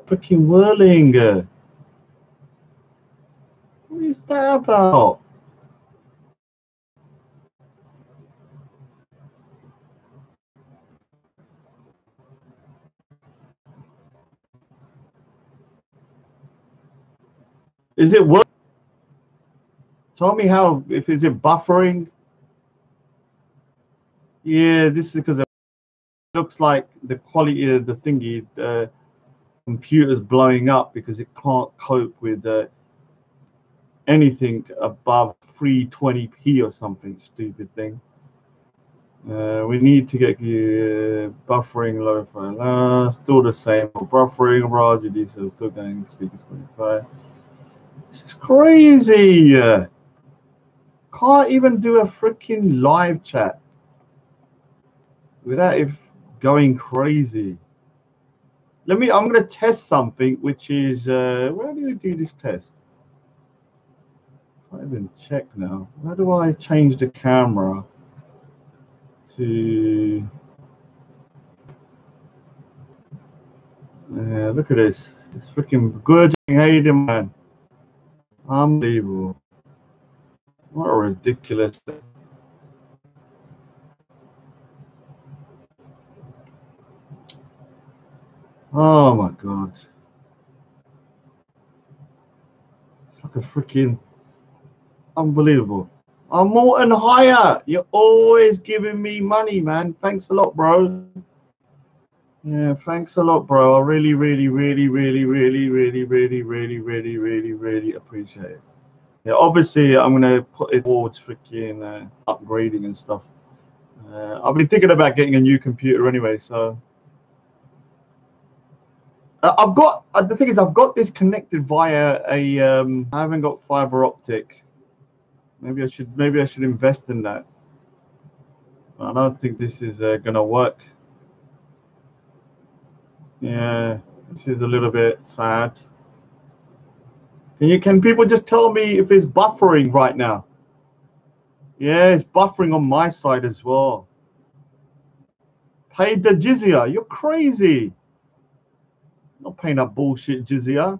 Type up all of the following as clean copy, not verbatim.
freaking whirling. What is that about? Is it work? Tell me how, if is it buffering? Yeah, this is because it looks like the quality of the thingy, computer's blowing up because it can't cope with anything above 320p or something stupid thing. We need to get buffering low for still the same. Buffering, Roger, these are still going speakers 25. This is crazy. Can't even do a freaking live chat without it going crazy. I'm going to test something, which is, where do we do this test? I can't even check now. How do I change the camera to... look at this. It's freaking good. Hey, man. Unbelievable. What a ridiculous thing. Oh my god. It's like a freaking unbelievable. I'm more and higher. You're always giving me money, man. Thanks a lot, bro. Yeah, thanks a lot, bro. I really appreciate it. Yeah, obviously I'm gonna put it towards freaking upgrading and stuff. I've been thinking about getting a new computer anyway, so I've got the thing is I've got this connected via a I haven't got fiber optic. Maybe I should invest in that. I don't think this is gonna work. Yeah, this is a little bit sad. Can people just tell me if it's buffering right now? Yeah, it's buffering on my side as well. Paid the jizya. You're crazy. Not paying that bullshit jizya.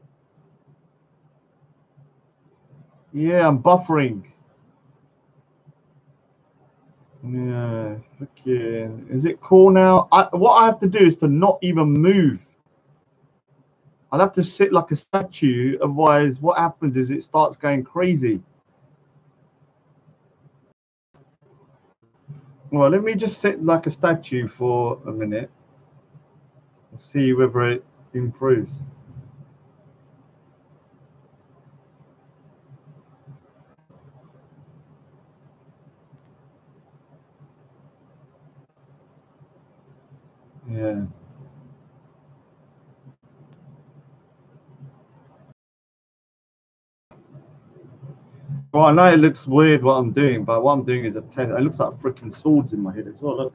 Yeah, I'm buffering. Yeah, freaking. Is it cool now? What I have to do is to not even move. I'll have to sit like a statue. Otherwise, what happens is it starts going crazy. Well, let me just sit like a statue for a minute. See whether it improves. Yeah. Well, I know it looks weird what I'm doing, but what I'm doing is a test. It looks like freaking swords in my head as well. Look.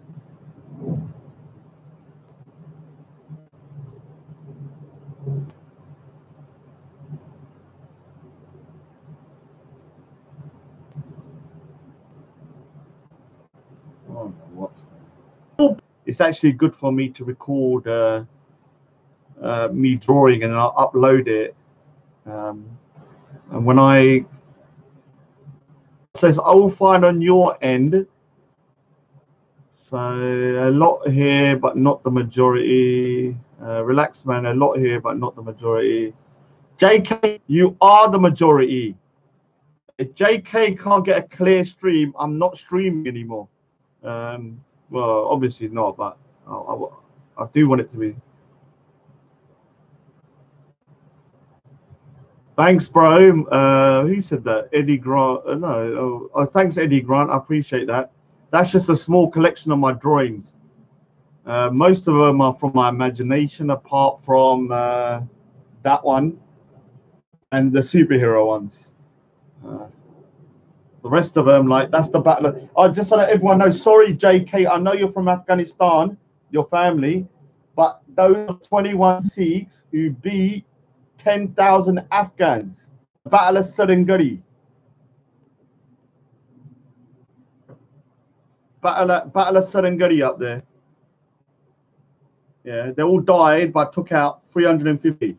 Oh, what? It's actually good for me to record me drawing and I'll upload it. And when I says all fine on your end, so a lot here, but not the majority. Relax, man. A lot here, but not the majority. JK, you are the majority. If JK can't get a clear stream, I'm not streaming anymore. Well, obviously not, but I do want it to be. Thanks, bro. Who said that? Eddie Grant. No. Oh, thanks, Eddie Grant. I appreciate that. That's just a small collection of my drawings. Most of them are from my imagination, apart from that one and the superhero ones. The rest of them, like, that's the battle. I just to let everyone know, sorry, JK, I know you're from Afghanistan, your family, but those are 21 Sikhs who beat 10,000 Afghans. Battle of Serengeti. Battle of Serengeti up there. Yeah, they all died, but took out 350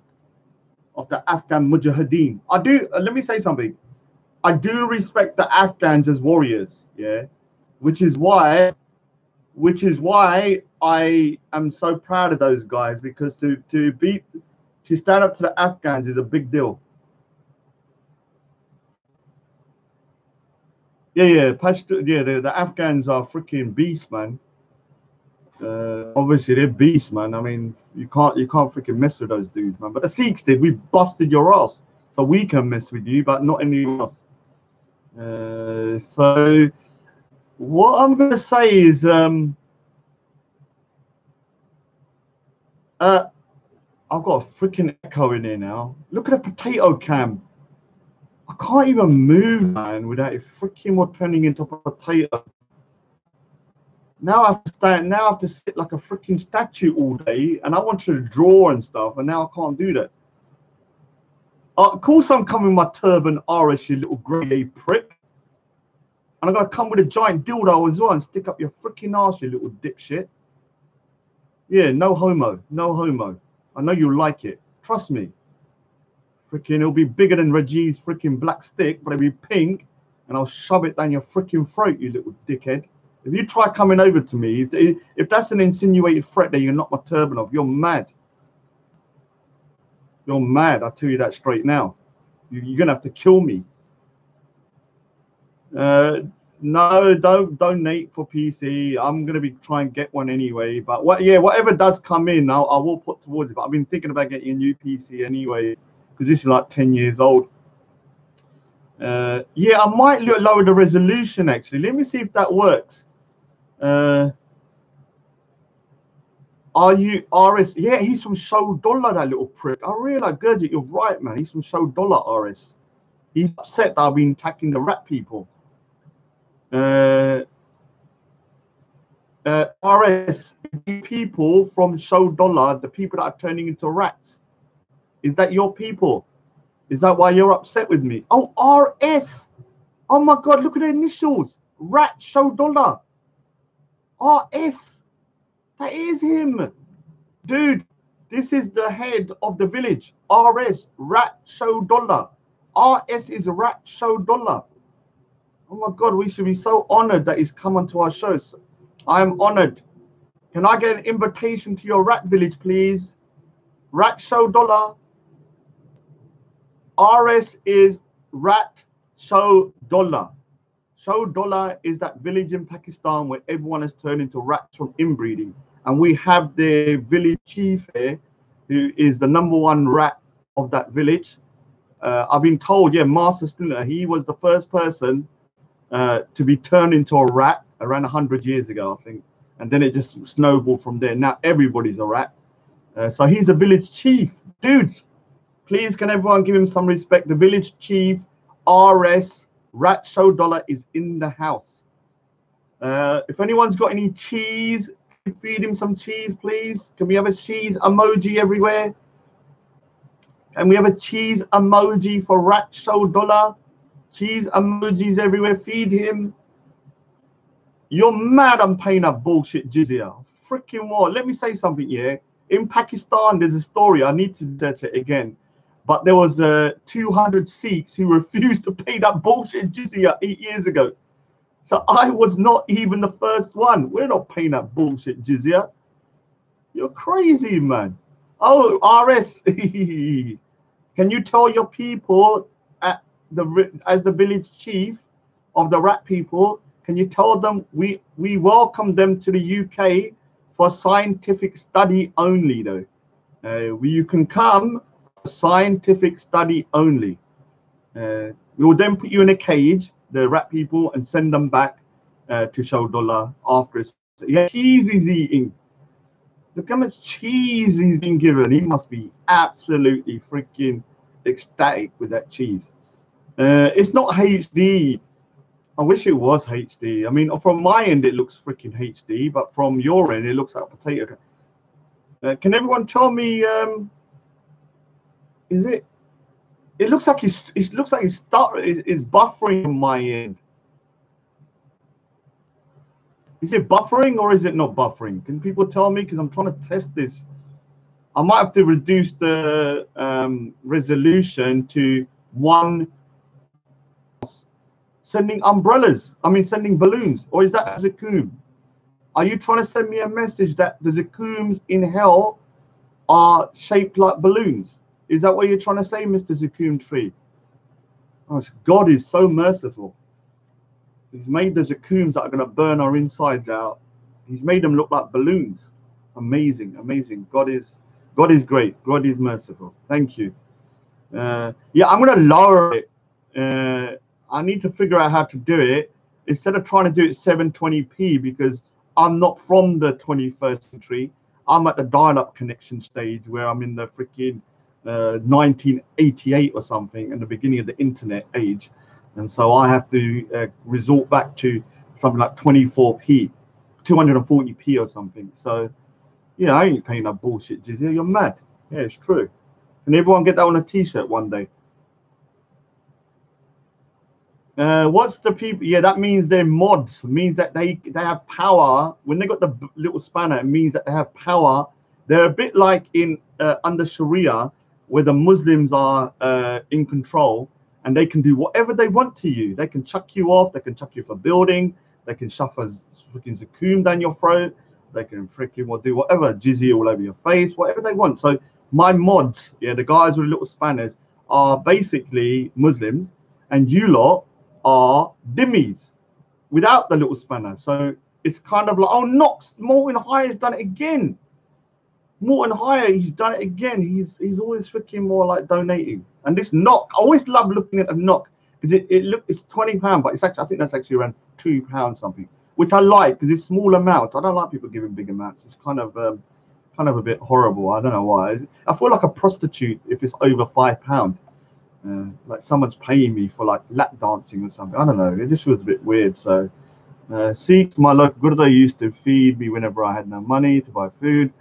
of the Afghan Mujahideen. I do. Let me say something. I do respect the Afghans as warriors. Yeah, which is why I am so proud of those guys, because to stand up to the Afghans is a big deal. Yeah, the Afghans are freaking beasts, man. Obviously they're beasts, man. I mean, you can't freaking mess with those dudes, man. But the Sikhs did. We busted your ass, so we can mess with you, but not anyone else. So what I'm gonna say is, I've got a freaking echo in here now. Look at the potato cam. I can't even move, man, without it freaking turning into a potato. Now I have to stand. Now I have to sit like a freaking statue all day, and I wanted to draw and stuff, and now I can't do that. Of course, I'm coming with my turban, Irish, you little grey prick, and I'm gonna come with a giant dildo as well and stick up your freaking arse, you little dipshit. Yeah, no homo, no homo. I know you like it. Trust me. Freaking, it'll be bigger than Rajiv's freaking black stick, but it'll be pink, and I'll shove it down your freaking throat, you little dickhead. If you try coming over to me, if that's an insinuated threat that you knock my turban off, you're mad. You're mad. I'll tell you that straight now. You're gonna have to kill me. No, don't donate for PC. I'm gonna be trying to get one anyway. But whatever does come in, I will put towards it. But I've been thinking about getting a new PC anyway, because this is like 10 years old. Yeah, I might lower the resolution actually. Let me see if that works. Are you RS? Yeah, he's from Show Dollar, that little prick. I realize, Gurjit, you're right, man. He's from Show Dollar, RS. He's upset that I've been attacking the rat people. RS, the people from Show Dollar, the people that are turning into rats. Is that your people? Is that why you're upset with me? Oh, RS. Oh my God, look at the initials. Rat Show Dollar. RS. That is him. Dude, this is the head of the village. RS, Rat Show Dollar. RS is Rat Show Dollar. Oh my God, we should be so honored that he's come onto our shows. I am honored. Can I get an invitation to your rat village, please? Rat Show Dollar. RS is Rat Show Dollar. Show Dollar is that village in Pakistan where everyone has turned into rats from inbreeding. And we have the village chief here, who is the #1 rat of that village. I've been told, yeah, Master Splinter, he was the first person to be turned into a rat around 100 years ago, I think. And then it just snowballed from there. Now everybody's a rat. So he's a village chief. Dude, please, can everyone give him some respect? The village chief, RS, Rat Show Dollar, is in the house. If anyone's got any cheese, feed him some cheese, please. Can we have a cheese emoji everywhere? Can we have a cheese emoji for Rat Show Dollar? Cheese emojis everywhere. Feed him. You're mad I'm paying that bullshit jizya. Freaking what? Let me say something here. In Pakistan, there's a story. I need to search it again. But there was 200 Sikhs who refused to pay that bullshit jizya 8 years ago. So I was not even the first one. We're not paying that bullshit jizya. You're crazy, man. Oh, RS. Can you tell your people as the village chief of the rat people, can you tell them we welcome them to the UK for scientific study only, though? You can come for scientific study only. We will then put you in a cage, the rat people, and send them back to Show Dollar after. Yeah, cheese he's eating. Look how much cheese he's been given. He must be absolutely freaking ecstatic with that cheese. It's not HD. I wish it was HD. I mean, from my end, it looks freaking HD, but from your end, it looks like a potato. Can everyone tell me? Is it? It looks like it's buffering on my end. Is it buffering or is it not buffering? Can people tell me? Because I'm trying to test this. I might have to reduce the resolution to one. Sending umbrellas. I mean, sending balloons. Or is that a Zakum? Are you trying to send me a message that the Zakums in hell are shaped like balloons? Is that what you're trying to say, Mr. Zakum Tree? Oh, God is so merciful. He's made the Zakums that are going to burn our insides out. He's made them look like balloons. Amazing, amazing. God is great. God is merciful. Thank you. Yeah, I'm going to lower it. I need to figure out how to do it instead of trying to do it 720p, because I'm not from the 21st century. I'm at the dial-up connection stage where I'm in the freaking 1988 or something, in the beginning of the internet age. And so I have to resort back to something like 24p, 240p or something. So, yeah, I ain't paying that bullshit, Jizzy. You're mad. Yeah, it's true. Can everyone get that on a t-shirt one day? What's the people? Yeah, that means they're mods. It means that they have power. When they got the little spanner, it means that they have power. They're a bit like in under Sharia, where the Muslims are in control and they can do whatever they want to you. They can chuck you off. They can chuck you for building. They can shove a freaking zakum down your throat. They can freaking do whatever, jizzy all over your face, whatever they want. So my mods, yeah, the guys with little spanners, are basically Muslims, and you lot are dhimmis without the little spanner. So it's kind of like, oh, Knox, Morton High has done it again. Morton High, he's done it again. He's always freaking more like donating. And this knock, I always love looking at a knock, because it's £20, but it's actually, I think that's actually around £2 something, which I like because it's small amounts. I don't like people giving big amounts. It's kind of a bit horrible. I don't know why. I feel like a prostitute if it's over £5. Like someone's paying me for like lap dancing or something. I don't know. It just feels a bit weird. So, Sikhs, my local Gurda used to feed me whenever I had no money to buy food.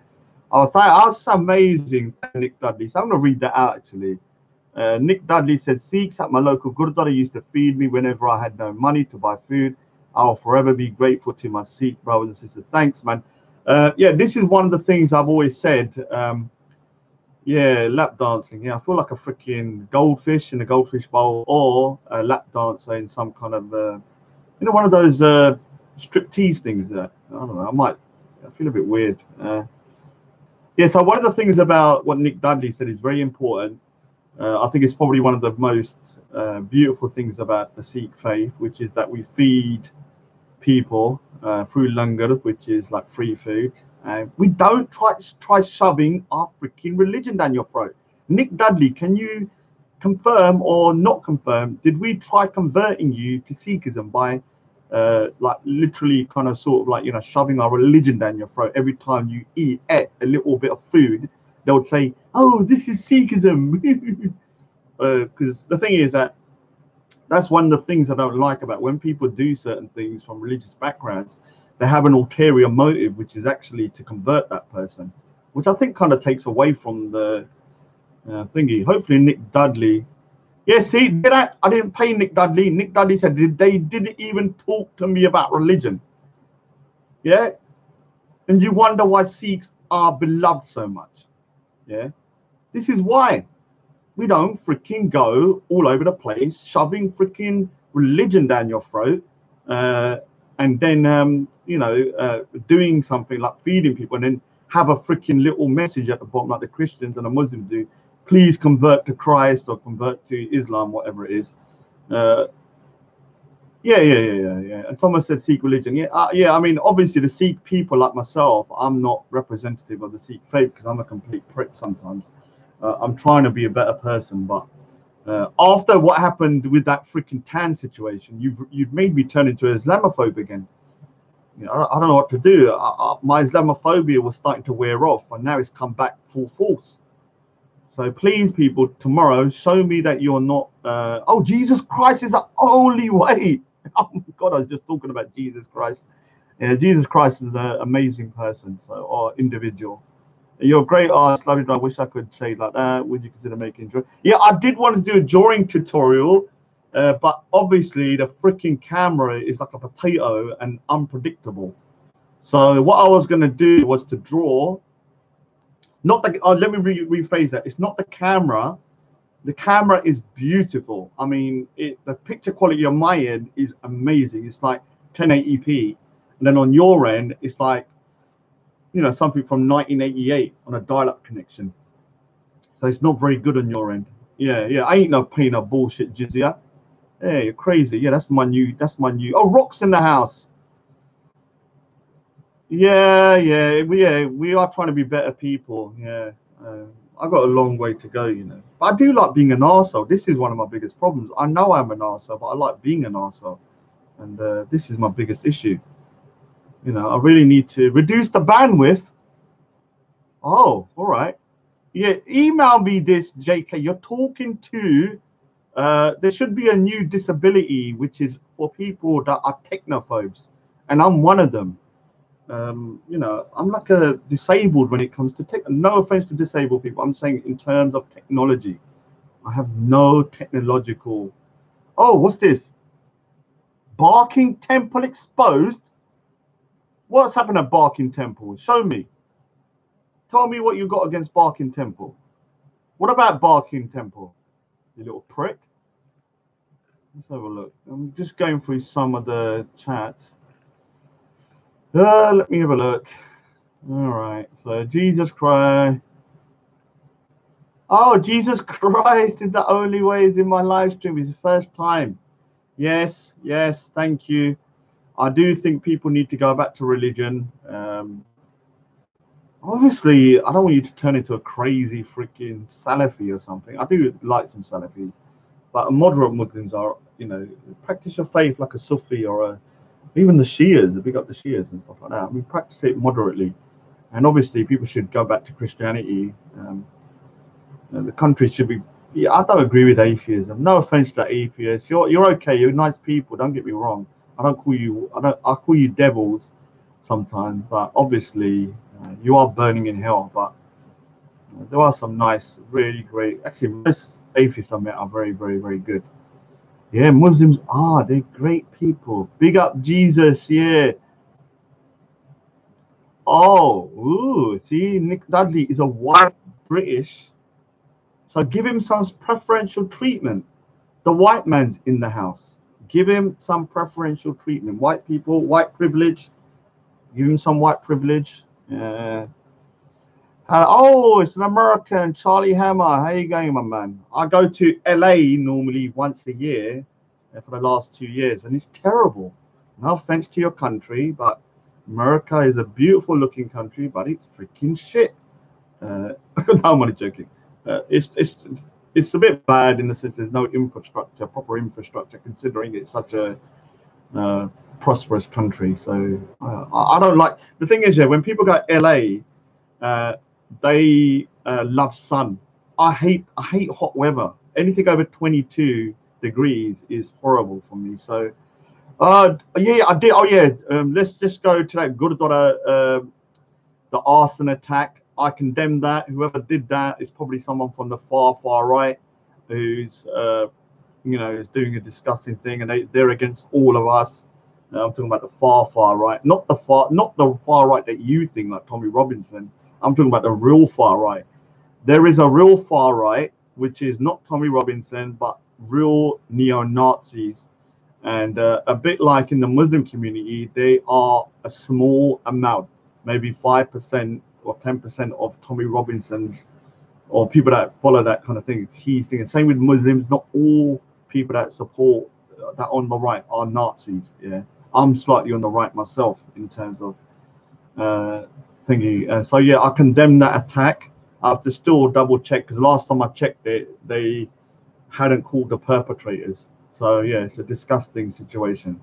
Oh, that's amazing, Nick Dudley. So I'm going to read that out actually. Nick Dudley said, Sikhs at my local Gurda used to feed me whenever I had no money to buy food. I'll forever be grateful to my Sikh brothers and sisters. Thanks, man. Yeah, this is one of the things I've always said. Yeah, lap dancing. Yeah, I feel like a freaking goldfish in a goldfish bowl, or a lap dancer in some kind of, one of those striptease things. I don't know. I feel a bit weird. Yeah, so one of the things about what Nick Dudley said is very important. I think it's probably one of the most beautiful things about the Sikh faith, which is that we feed people through langar, which is like free food. We don't try shoving our freaking religion down your throat. Nick Dudley, can you confirm or not confirm? Did we try converting you to Sikhism by like literally kind of sort of like, shoving our religion down your throat every time you eat a little bit of food? They would say, oh, this is Sikhism. Because the thing is that's one of the things I don't like about when people do certain things from religious backgrounds. They have an ulterior motive, which is actually to convert that person, which I think kind of takes away from the thingy. Hopefully Nick Dudley. Yeah, see, that I didn't pay Nick Dudley. Nick Dudley said they didn't even talk to me about religion. Yeah, and you wonder why Sikhs are beloved so much. Yeah, this is why. We don't freaking go all over the place shoving freaking religion down your throat, and then doing something like feeding people, and then have a freaking little message at the bottom like the Christians and the Muslims do. Please convert to Christ or convert to Islam, whatever it is. Yeah. And someone said Sikh religion. Yeah. I mean, obviously the Sikh people like myself, I'm not representative of the Sikh faith because I'm a complete prick sometimes. I'm trying to be a better person, but after what happened with that freaking tan situation, you've made me turn into an Islamophobe again. I don't know what to do. My Islamophobia was starting to wear off, and now it's come back full force. So please, people, tomorrow, show me that you're not. Oh, Jesus Christ is the only way. Oh my God, I was just talking about Jesus Christ. Yeah, Jesus Christ is an amazing person, or individual. You're a great artist, love it. I wish I could say like that. Would you consider making drawing? Yeah, I did want to do a drawing tutorial, but obviously the freaking camera is like a potato and unpredictable. So what I was going to do was to draw, not the, let me rephrase that. It's not the camera. The camera is beautiful. I mean, the picture quality on my end is amazing. It's like 1080p. And then on your end, it's like, you know, something from 1988 on a dial-up connection. So it's not very good on your end. Yeah, yeah. I ain't no paying no bullshit, Jizya. Hey, you're crazy. Yeah, that's my new. Oh, Rock's in the house. Yeah, yeah, we are trying to be better people. Yeah, I've got a long way to go, you know. But I do like being an arsehole. This is one of my biggest problems. I know I'm an arsehole, but I like being an arsehole, and this is my biggest issue. You know, I really need to reduce the bandwidth. Oh, all right. Yeah, email me this, JK. You're talking to. There should be a new disability, which is for people that are technophobes, and I'm one of them. You know, I'm like a disabled when it comes to tech. No offense to disabled people. I'm saying in terms of technology, I have no technological. Oh, what's this? Barking Temple exposed. What's happened at Barking Temple? Show me. Tell me what you got against Barking Temple. What about Barking Temple? You little prick. Let's have a look. I'm just going through some of the chats. Let me have a look. All right. So Jesus Christ. Oh, Jesus Christ is the only way is in my live stream. It's the first time. Yes, yes, thank you. I do think people need to go back to religion. Obviously, I don't want you to turn into a crazy freaking Salafi or something. I do like some Salafis, but moderate Muslims are, you know, practice your faith like a Sufi or even the Shias, big up the Shias and stuff like that. I mean, practice it moderately. And obviously, people should go back to Christianity. The country should be. Yeah, I don't agree with atheism. No offense to atheists. You're okay. You're nice people. Don't get me wrong. I call you devils sometimes, but obviously you are burning in hell. But there are some nice, really great. Actually, most atheists I met are very, very, very good. Yeah, Muslims are. They're great people. Big up Jesus. Yeah. Oh, ooh. See, Nick Dudley is a white British. So give him some preferential treatment. The white man's in the house. Give him some preferential treatment. White people, white privilege. Give him some white privilege. Oh, it's an American, Charlie Hammer. How you going, my man? I go to LA normally once a year for the last 2 years, and it's terrible. No offense to your country, but America is a beautiful looking country, but it's freaking shit. No, I'm only joking. It's a bit bad in the sense there's no infrastructure, proper infrastructure, considering it's such a prosperous country. So I don't like. The thing is, yeah, when people go to LA, they love sun. I hate hot weather. Anything over 22 degrees is horrible for me. So yeah, I did. Oh yeah, let's just go to that Gurdwara, the arson attack. I condemn that. Whoever did that is probably someone from the far right, who's you know, is doing a disgusting thing, and they're against all of us. I'm talking about the far right, not the far right that you think, like Tommy Robinson. I'm talking about the real far right. There is a real far right, which is not Tommy Robinson, but real neo-Nazis. And a bit like in the Muslim community, they are a small amount, maybe 5% or 10% of Tommy Robinson's, or people that follow that kind of thing. He's thinking. Same with Muslims. Not all people that support that on the right are Nazis. Yeah, I'm slightly on the right myself in terms of thingy. So yeah, I condemn that attack. I have to still double check because last time I checked it, they hadn't called the perpetrators. So yeah, it's a disgusting situation.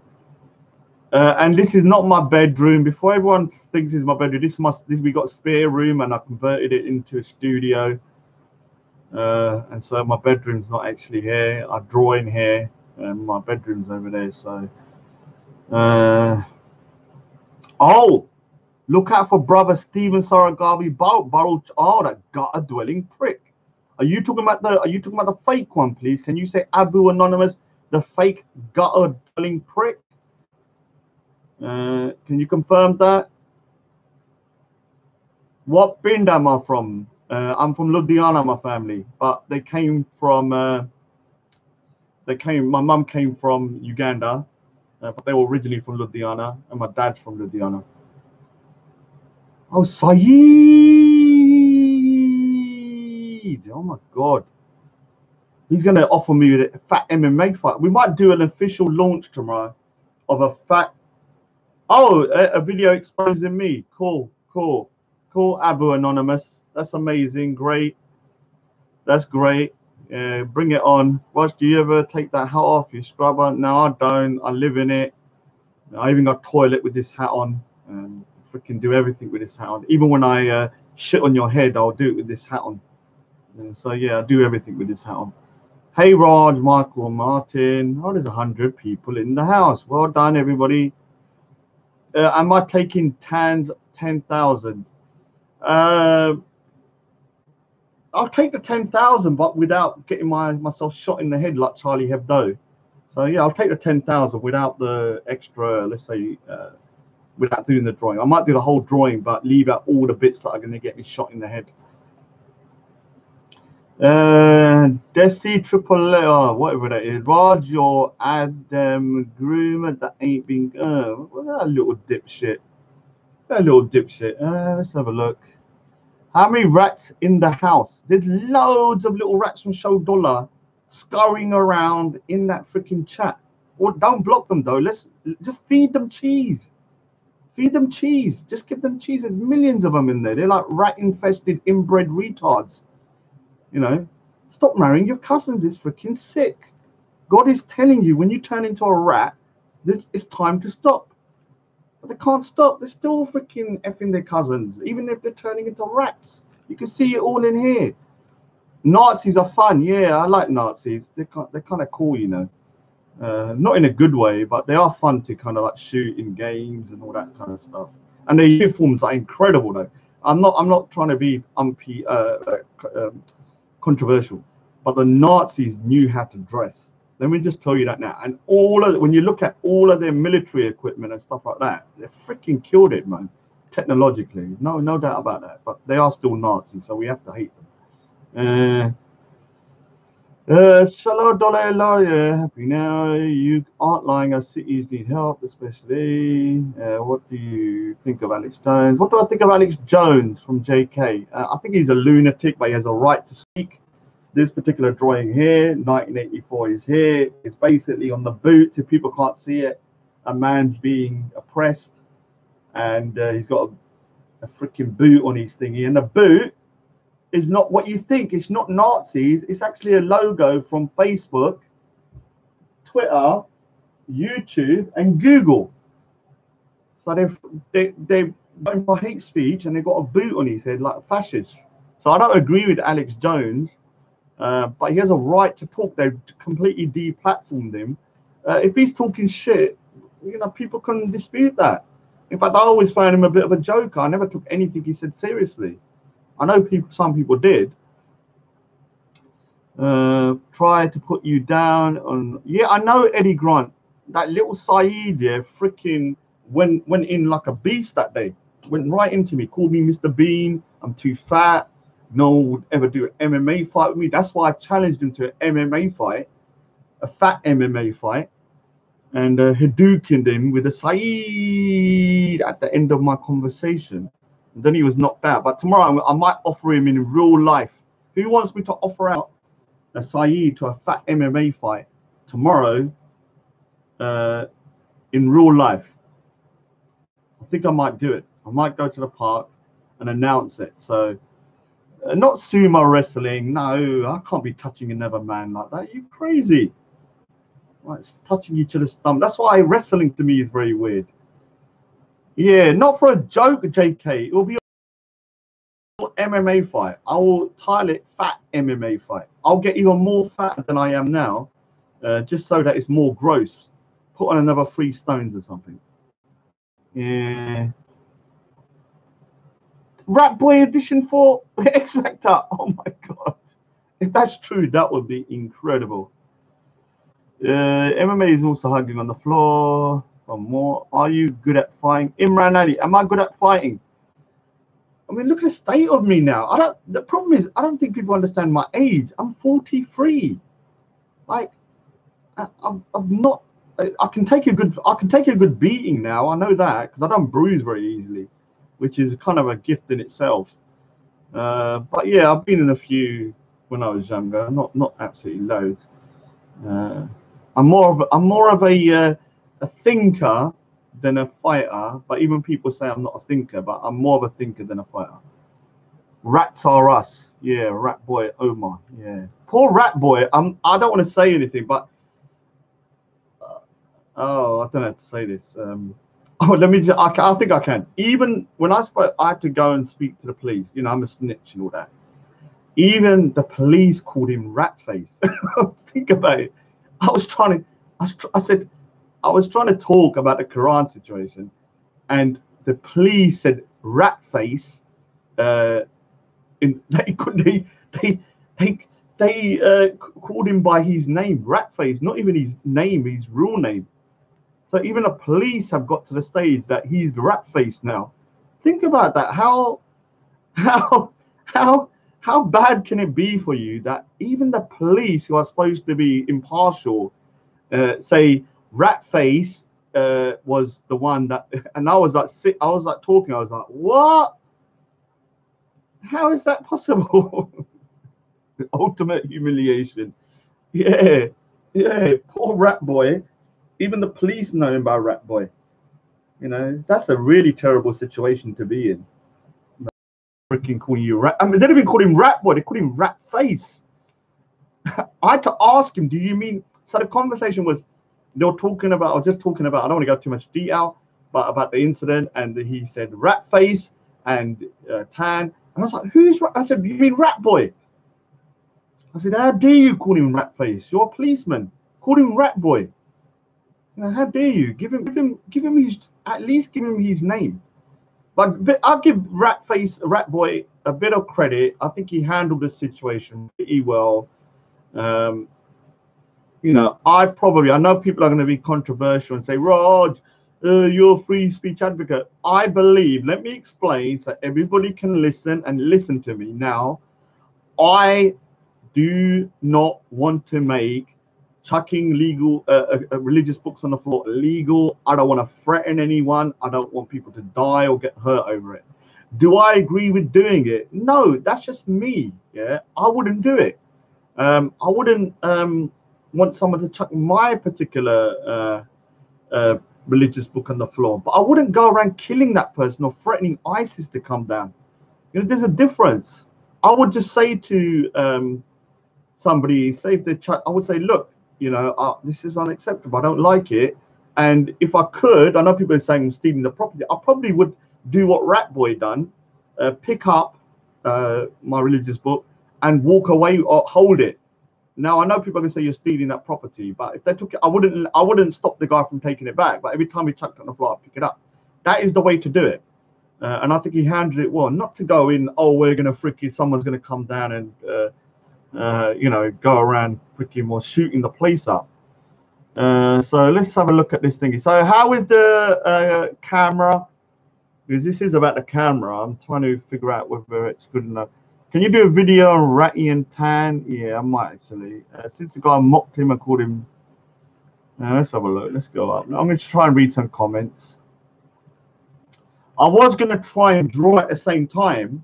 And this is not my bedroom. Before everyone thinks it's my bedroom, this we got a spare room and I converted it into a studio. And so my bedroom's not actually here. I draw in here, and my bedroom's over there. So, oh, look out for brother Stephen Saragavi Baruch. Oh, that gutter dwelling prick. Are you talking about the fake one, please? Can you say Abu Anonymous, the fake gutter dwelling prick? Can you confirm that? What band am I from? I'm from Ludhiana, my family, but they came from. My mum came from Uganda, but they were originally from Ludhiana, and my dad's from Ludhiana. Oh, Saeed! Oh my God. He's going to offer me a fat MMA fight. We might do an official launch tomorrow of a fat. Oh, a video exposing me. Cool, cool, cool. Abu Anonymous. That's amazing. Great. That's great. Bring it on. Watch, do you ever take that hat off, you scrubber? No, I don't. I live in it. I even got toilet with this hat on. Freaking do everything with this hat on. Even when I shit on your head, I'll do it with this hat on. So yeah, I do everything with this hat on. Hey Raj, Michael, Martin. Oh, there's 100 people in the house. Well done, everybody. Am I taking Tan's 10,000? I'll take the 10,000, but without getting myself shot in the head like Charlie Hebdo. So yeah, I'll take the 10,000 without the extra, let's say, without doing the drawing. I might do the whole drawing, but leave out all the bits that are going to get me shot in the head. Desi triple letter, whatever that is. Raj, your Adam groomer that ain't been. Well, that little dipshit. That little dipshit. Let's have a look. How many rats in the house? There's loads of little rats from Show Dollar scurrying around in that freaking chat. Or don't block them though. Let's just feed them cheese. Feed them cheese. Just give them cheese. There's millions of them in there. They're like rat-infested, inbred retards. You know, stop marrying your cousins. It's freaking sick. God is telling you when you turn into a rat, it's time to stop. But they can't stop. They're still freaking effing their cousins, even if they're turning into rats. You can see it all in here. Nazis are fun. Yeah, I like Nazis. They're kind of cool, you know. Not in a good way, but they are fun to kind of like shoot in games and all that kind of stuff. And their uniforms are incredible, though. I'm not trying to be controversial, but the Nazis knew how to dress. Let me just tell you that now. And when you look at all of their military equipment and stuff like that, they freaking killed it, man. Technologically, no doubt about that. But they are still Nazis, so we have to hate them. Shalom, Dole Laria, happy now. You aren't lying. Our cities need help, especially. What do you think of Alex Jones? What do I think of Alex Jones from JK? I think he's a lunatic, but he has a right to speak. This particular drawing here, 1984 is here. It's basically on the boot. If people can't see it, a man's being oppressed, and he's got a freaking boot on his thingy. And the boot is not what you think. It's not Nazis. It's actually a logo from Facebook, Twitter, YouTube, and Google. So they've going for hate speech, and they've got a boot on his head like fascists. So I don't agree with Alex Jones. But he has a right to talk. They've completely deplatformed him. If he's talking shit, you know, people can dispute that. In fact, I always found him a bit of a joker. I never took anything he said seriously. I know some people did. Try to put you down on. Yeah, I know Eddie Grant. That little Saeed, yeah, freaking went in like a beast that day. Went right into me, called me Mr. Bean. I'm too fat. No one would ever do an MMA fight with me. That's why I challenged him to an MMA fight, a fat MMA fight, and Hadoukened him with a Saeed at the end of my conversation. And then he was knocked out. But tomorrow I might offer him in real life. Who wants me to offer out a Saeed to a fat MMA fight tomorrow in real life? I think I might do it. I might go to the park and announce it. So. Not sumo wrestling. No, I can't be touching another man like that. You're crazy. Like, it's touching each other's stomach. That's why wrestling to me is very weird. Yeah, not for a joke, JK. It will be an MMA fight. I will tile it fat MMA fight. I'll get even more fat than I am now, just so that it's more gross. Put on another 3 stones or something. Yeah. Rat Boy Edition 4 X Factor. Oh my god. If that's true, that would be incredible. MMA is also hugging on the floor. One more. Are you good at fighting? Imran Ali, am I good at fighting? I mean, look at the state of me now. The problem is, I don't think people understand my age. I'm 43. Like, I'm not. I can take a good beating now. I know that because I don't bruise very easily, which is kind of a gift in itself. But yeah, I've been in a few when I was younger. Not absolutely loads. I'm more of a thinker than a fighter. But even people say I'm not a thinker, but I'm more of a thinker than a fighter. Rats are us. Yeah, rat boy Omar. Yeah, poor rat boy. I don't want to say anything, but oh, I don't know how to say this. Oh, let me just. I think I can. Even when I spoke, I had to go and speak to the police. You know, I'm a snitch and all that. Even the police called him rat face. Think about it. I was trying to. I said I was trying to talk about the Quran situation, and the police said rat face. They called him by his name, rat face. Not even his name, his real name. So even the police have got to the stage that he's the rat face now. Think about that. How how bad can it be for you that even the police, who are supposed to be impartial, say rat face was the one that, and I was like talking. I was like, what? How is that possible? The ultimate humiliation. Yeah, yeah. Poor rat boy. Even the police know him by rat boy. You know, that's a really terrible situation to be in. Freaking calling you rat. I mean, they didn't even call him rat boy. They called him rat face. I had to ask him, do you mean? So the conversation was, they were talking about, I was just talking about, I don't want to go too much detail, but about the incident. And he said rat face and tan. And I was like, who's rat? I said, you mean rat boy? I said, how dare you call him rat face? You're a policeman. Call him rat boy. You know, how dare you? Give him his, at least give him his name. But I'll give rat boy a bit of credit. I think he handled the situation pretty well. You know, I know people are going to be controversial and say, Rod, you're a free speech advocate. I believe, let me explain so everybody can listen and listen to me now. I do not want to make chucking legal religious books on the floor illegal. I don't want to threaten anyone. I don't want people to die or get hurt over it. Do I agree with doing it? No, that's just me. Yeah, I wouldn't do it. I wouldn't want someone to chuck my particular religious book on the floor, but I wouldn't go around killing that person or threatening ISIS to come down. You know, there's a difference. I would just say to somebody, say if they chuck, I would say, look, you know, this is unacceptable. I don't like it. And if I could, I know people are saying I'm stealing the property. I probably would do what Rat Boy done, pick up my religious book and walk away or hold it. Now I know people are gonna say you're stealing that property, but if they took it, I wouldn't stop the guy from taking it back. But every time he chucked it on the floor, I'd pick it up. That is the way to do it. And I think he handled it well. Not to go in, oh, we're gonna freaking, someone's gonna come down and you know, go around freaking or shooting the place up. So let's have a look at this thing. So how is the camera? Because this is about the camera. I'm trying to figure out whether it's good enough. Can you do a video on Ratty and Tan? Yeah, I might actually. Since the guy mocked him and called him. Let's have a look. Let's go up. I'm going to try and read some comments. I was going to try and draw at the same time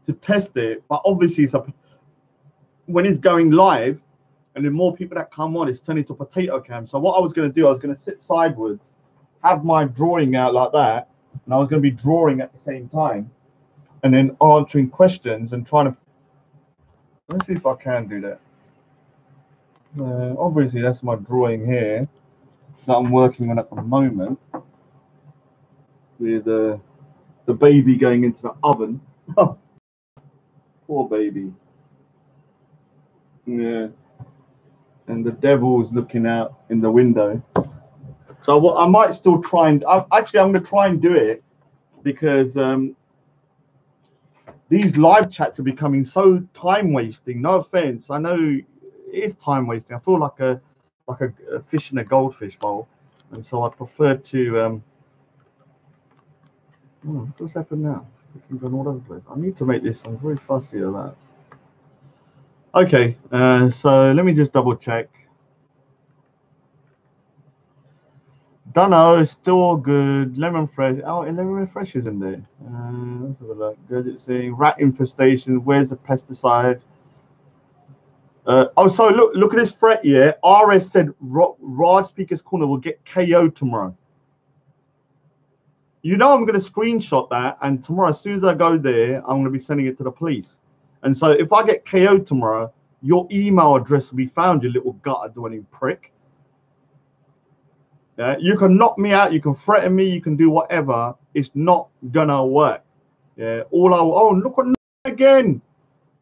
to test it, but obviously when it's going live and the more people that come on, it's turning to potato cam. So what I was going to do, I was going to sit sideways, have my drawing out like that, and I was going to be drawing at the same time and then answering questions and trying to, let's see if I can do that. Obviously that's my drawing here that I'm working on at the moment with the baby going into the oven. Oh, poor baby. Yeah, and the devil's looking out in the window. So what I might still try and actually I'm going to try and do it because these live chats are becoming so time wasting. No offense, I know it is time wasting. I feel like a fish in a goldfish bowl, and so I prefer to. What's happened now? Freaking gone all over the place. I need to make this. I'm very fussy about that. Okay, so let me just double check. Dunno, it's still good. Lemon fresh. Oh, lemon fresh is in there. Let's have a look. Good. It's saying rat infestation. Where's the pesticide? Oh, so look at this threat here. RS said Raj Speaker's Corner will get KO'd tomorrow. You know I'm going to screenshot that, and tomorrow, as soon as I go there, I'm going to be sending it to the police. And so if I get KO'd tomorrow, your email address will be found, you little gutter-dwelling prick. Yeah, you can knock me out, you can threaten me, you can do whatever. It's not gonna work. Yeah, oh, look at Knock again.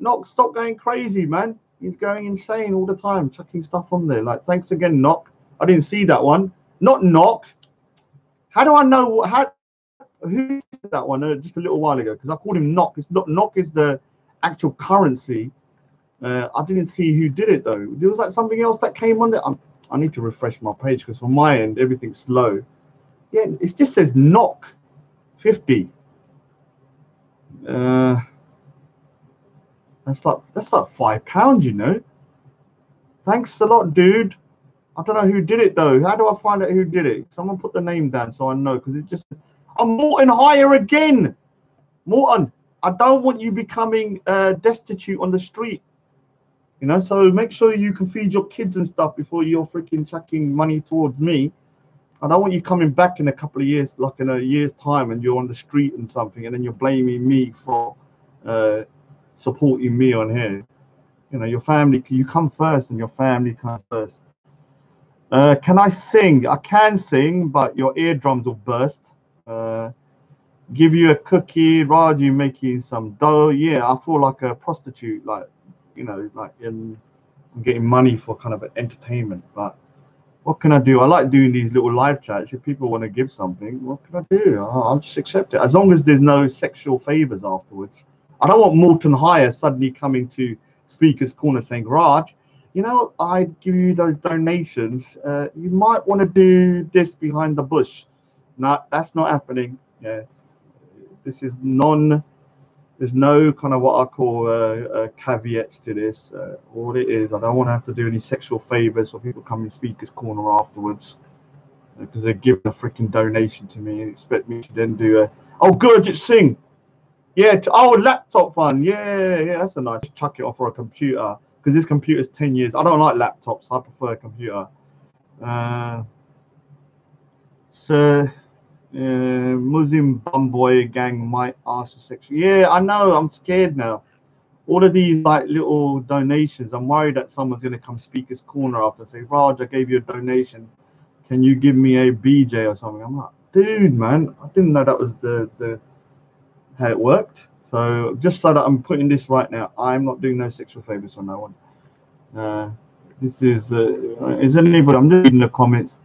Knock, stop going crazy, man. He's going insane all the time, chucking stuff on there. Like, thanks again, Knock. I didn't see that one. Not Knock. How do I know who did that one just a little while ago? Because I called him Knock. It's not Knock is the actual currency. I didn't see who did it though. There was like something else that came on there. I need to refresh my page because from my end everything's slow. Yeah, it just says Knock 50. That's like £5, you know. Thanks a lot, dude. I don't know who did it though. How do I find out who did it? Someone put the name down so I know, because it just. I'm Morton higher again. Morton, I don't want you becoming destitute on the street. You know, so make sure you can feed your kids and stuff before you're freaking chucking money towards me. I don't want you coming back in a couple of years, like in a year's time, and you're on the street and something, and then you're blaming me for supporting me on here. You know, your family, you come first and your family comes first. Can I sing? I can sing, but your eardrums will burst. Give you a cookie, rather you making some dough. Yeah, I feel like a prostitute, like, you know, like I'm getting money for kind of an entertainment. But what can I do? I like doing these little live chats. If people want to give something, what can I do? I'll just accept it, as long as there's no sexual favors afterwards. I don't want Morton Hire suddenly coming to Speaker's Corner saying, Raj, you know, I give you those donations. You might want to do this behind the bush. No, that's not happening. Yeah, this is there's no kind of what I call caveats to this. All it is, I don't want to have to do any sexual favors for people coming to Speaker's Corner afterwards, because they're giving a freaking donation to me and expect me to then do a, oh, Gurjit Singh. Yeah, laptop fund. Yeah, that's a nice. Chuck it off for a computer, because this computer's 10 years. I don't like laptops. I prefer a computer. So, Muslim bum boy gang might ask for section. Yeah, I know. I'm scared now. All of these like little donations. I'm worried that someone's gonna come Speaker's Corner after and say, Raj, I gave you a donation. Can you give me a BJ or something? I'm like, dude, man, I didn't know that was the how it worked. So just so that I'm putting this right now, I'm not doing no sexual favors for no one. This is anybody? I'm just reading the comments.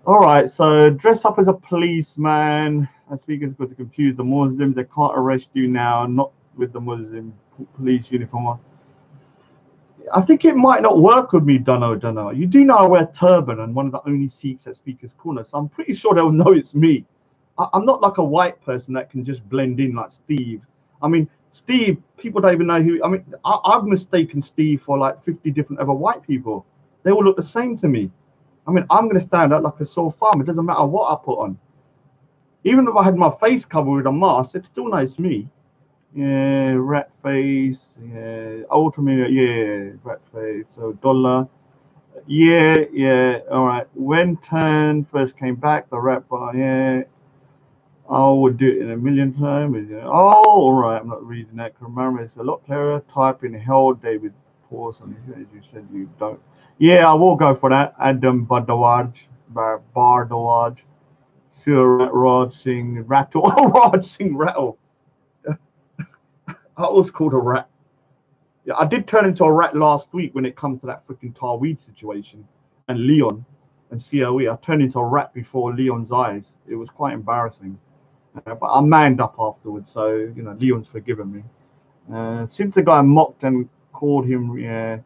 All right, so dress up as a policeman. As speakers got to confuse the Muslims. They can't arrest you now, not with the Muslim police uniform. I think it might not work with me, Dunno. You do know I wear a turban and one of the only Sikhs at Speaker's Corner, so I'm pretty sure they'll know it's me. I'm not like a white person that can just blend in like Steve. I mean, Steve, people don't even know who. I mean, I've mistaken Steve for like 50 different other white people. They all look the same to me. I mean, I'm going to stand out like a sore thumb. It doesn't matter what I put on. Even if I had my face covered with a mask, it still knows me. Yeah, rat face. Yeah, ultimate. Yeah, rat face. So dollar. Yeah. All right. When Turn first came back, the rat bar. Yeah. I would do it in a million times. Oh, all right. I'm not reading that. Remember, it's a lot clearer. Type in Hell David Pawson. As you said, you don't. Yeah, I will go for that. Adam Bardawaj, Sir Raj Singh Rattle. Oh, Raj Singh Rattle. I was called a rat. Yeah, I did turn into a rat last week when it comes to that freaking Tarweed situation and Leon and COE. I turned into a rat before Leon's eyes. It was quite embarrassing. But I manned up afterwards, so you know Leon's forgiven me. Since the guy mocked and called him, yeah.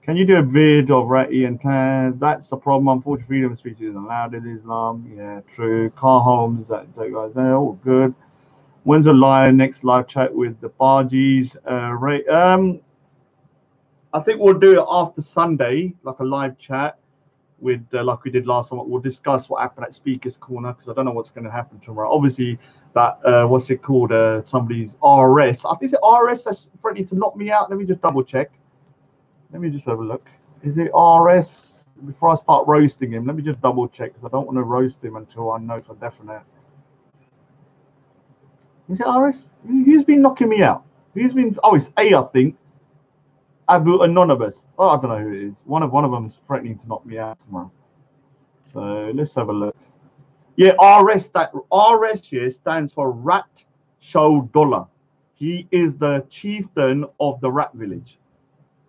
Can you do a vid of Ratty and Tan? That's the problem. Unfortunately, freedom of speech isn't allowed in Islam. Yeah, true. Car homes, that guys, they're all good. When's the next live chat with the Bargees? I think we'll do it after Sunday, like a live chat with like we did last time. We'll discuss what happened at Speaker's Corner, because I don't know what's going to happen tomorrow. Obviously, that what's it called? Somebody's RS. I think it's RS that's threatening to knock me out. Let me just double check. Let me just have a look. Is it RS? Before I start roasting him, let me just double check, because I don't want to roast him until I know for definite. Is it RS? Who's been knocking me out? Who's been? Oh, it's A, I think. Abu Anonymous. Oh, I don't know who it is. One of them is threatening to knock me out tomorrow. So let's have a look. Yeah, RS. That RS here stands for Rat Show Dollar. He is the chieftain of the rat village.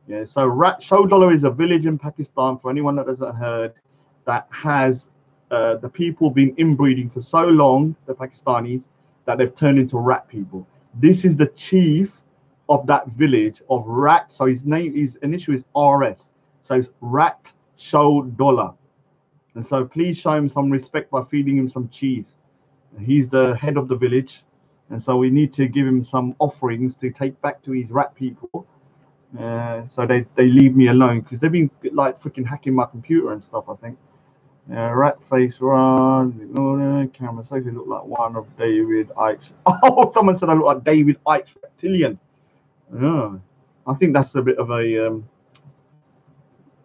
Yeah, so Rat Show Dollar is a village in Pakistan, for anyone that hasn't heard, that has the people been inbreeding for so long, the Pakistanis, that they've turned into rat people. This is the chief of that village of Rat. So his name, his initial is RS. So it's Rat Show Dollar. And so please show him some respect by feeding him some cheese. He's the head of the village. And so we need to give him some offerings to take back to his rat people. So they leave me alone, because they've been like freaking hacking my computer and stuff, I think. Rat face run. Camera says you look like one of David Icke's. Oh, someone said I look like David Icke's reptilian. Yeah, I think that's a bit of a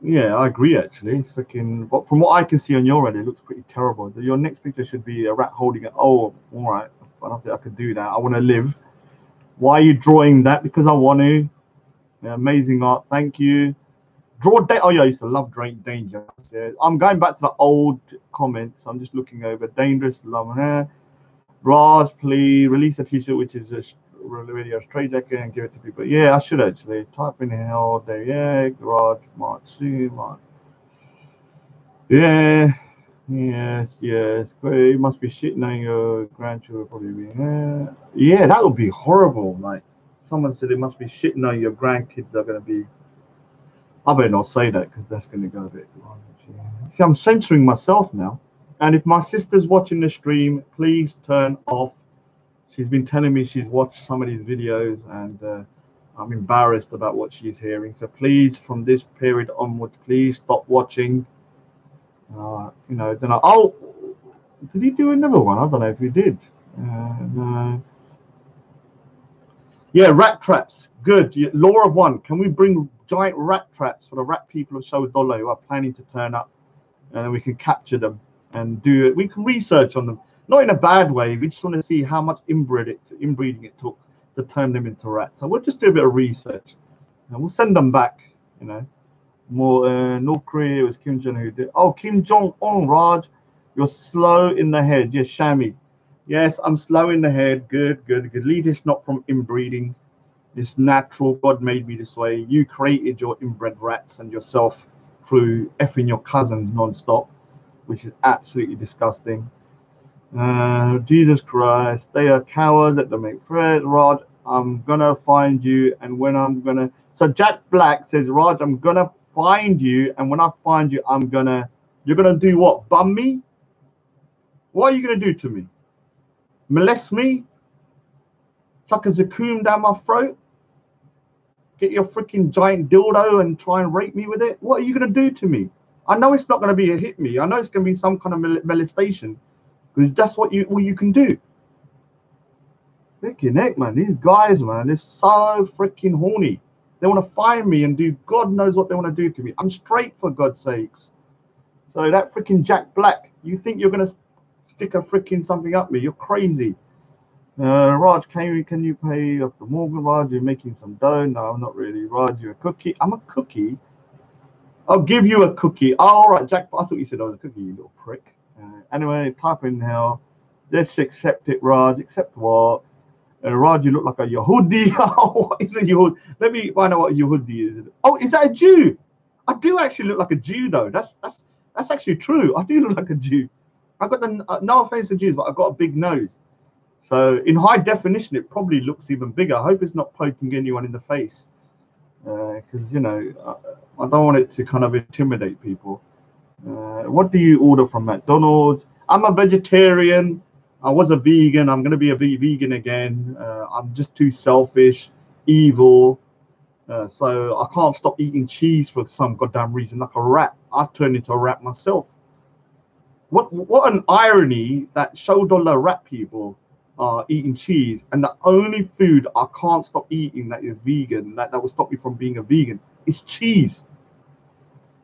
yeah, I agree actually. It's freaking, but from what I can see on your end, it looks pretty terrible. Your next picture should be a rat holding it. Oh, all right. I don't think I could do that. I want to live. Why are you drawing that? Because I want to. Yeah, amazing art. Thank you. Draw day. Oh yeah, I used to love Danger. Yeah, I'm going back to the old comments. I'm just looking over. Dangerous love hair. Raj, please release a t-shirt which is a radio straight jacket and give it to people. Yeah, I should actually type in hell there. Yeah, Raj, Mark, Mark. Yeah, yes. Great. You must be shit knowing your grandchildren probably be. Yeah, that would be horrible. Like someone said, it must be shit knowing your grandkids are going to be. I better not say that, because that's going to go a bit wrong. See, I'm censoring myself now. And if my sister's watching the stream, please turn off. She's been telling me she's watched some of these videos, and I'm embarrassed about what she's hearing. So please, from this period onwards, please stop watching. You know, then oh, did he do another one? I don't know if he did. No. Yeah, rat traps. Good. Law of one. Can we bring giant rat traps for the rat people of Show Dollar who are planning to turn up, and we can capture them and do it? We can research on them, not in a bad way. We just want to see how much inbreeding it took to turn them into rats. So we'll just do a bit of research, and we'll send them back. You know, more North Korea. It was Kim Jong who did. Oh, Kim Jong Un, Raj, you're slow in the head. Yes, Shami. Yes, I'm slow in the head. Good. Lead is not from inbreeding. It's natural. God made me this way. You created your inbred rats and yourself through effing your cousins non-stop, which is absolutely disgusting. Jesus Christ, they are cowards that don't make threats. Rod, I'm gonna find you, and when I'm gonna. So Jack Black says, Rod, I'm gonna find you, and when I find you, you're gonna do what? Bum me? What are you gonna do to me? Molest me? Chuck a zakum down my throat? Get your freaking giant dildo and try and rape me with it? What are you going to do to me? I know it's not going to be a hit me. I know it's going to be some kind of molestation, because that's what you can do. Freaking heck, man. These guys, man, they're so freaking horny. They want to find me and do God knows what they want to do to me. I'm straight, for God's sakes. So that freaking Jack Black, you think you're going to stick a freaking something up me? You're crazy. Raj, can you pay off the mortgage? Raj, you're making some dough. No, I'm not really. Raj, you're a cookie. I'm a cookie. I'll give you a cookie. Oh, all right, Jack. I thought you said I was a cookie, you little prick. Anyway, type in hell. Let's accept it, Raj. Accept what? Raj, you look like a Yehudi. What is a Yehudi? Let me find out what a Yehudi is. Oh, is that a Jew? I do actually look like a Jew, though. That's actually true. I do look like a Jew. I've got the no offense to Jews, but I've got a big nose. So in high definition, it probably looks even bigger. I hope it's not poking anyone in the face, because you know I don't want it to kind of intimidate people. What do you order from McDonald's? I'm a vegetarian. I was a vegan. I'm going to be a vegan again. I'm just too selfish, evil. So I can't stop eating cheese for some goddamn reason, like a rat. I've turned into a rat myself. What an irony that show dollar rat people are eating cheese, and the only food I can't stop eating that is vegan, that will stop me from being a vegan, is cheese.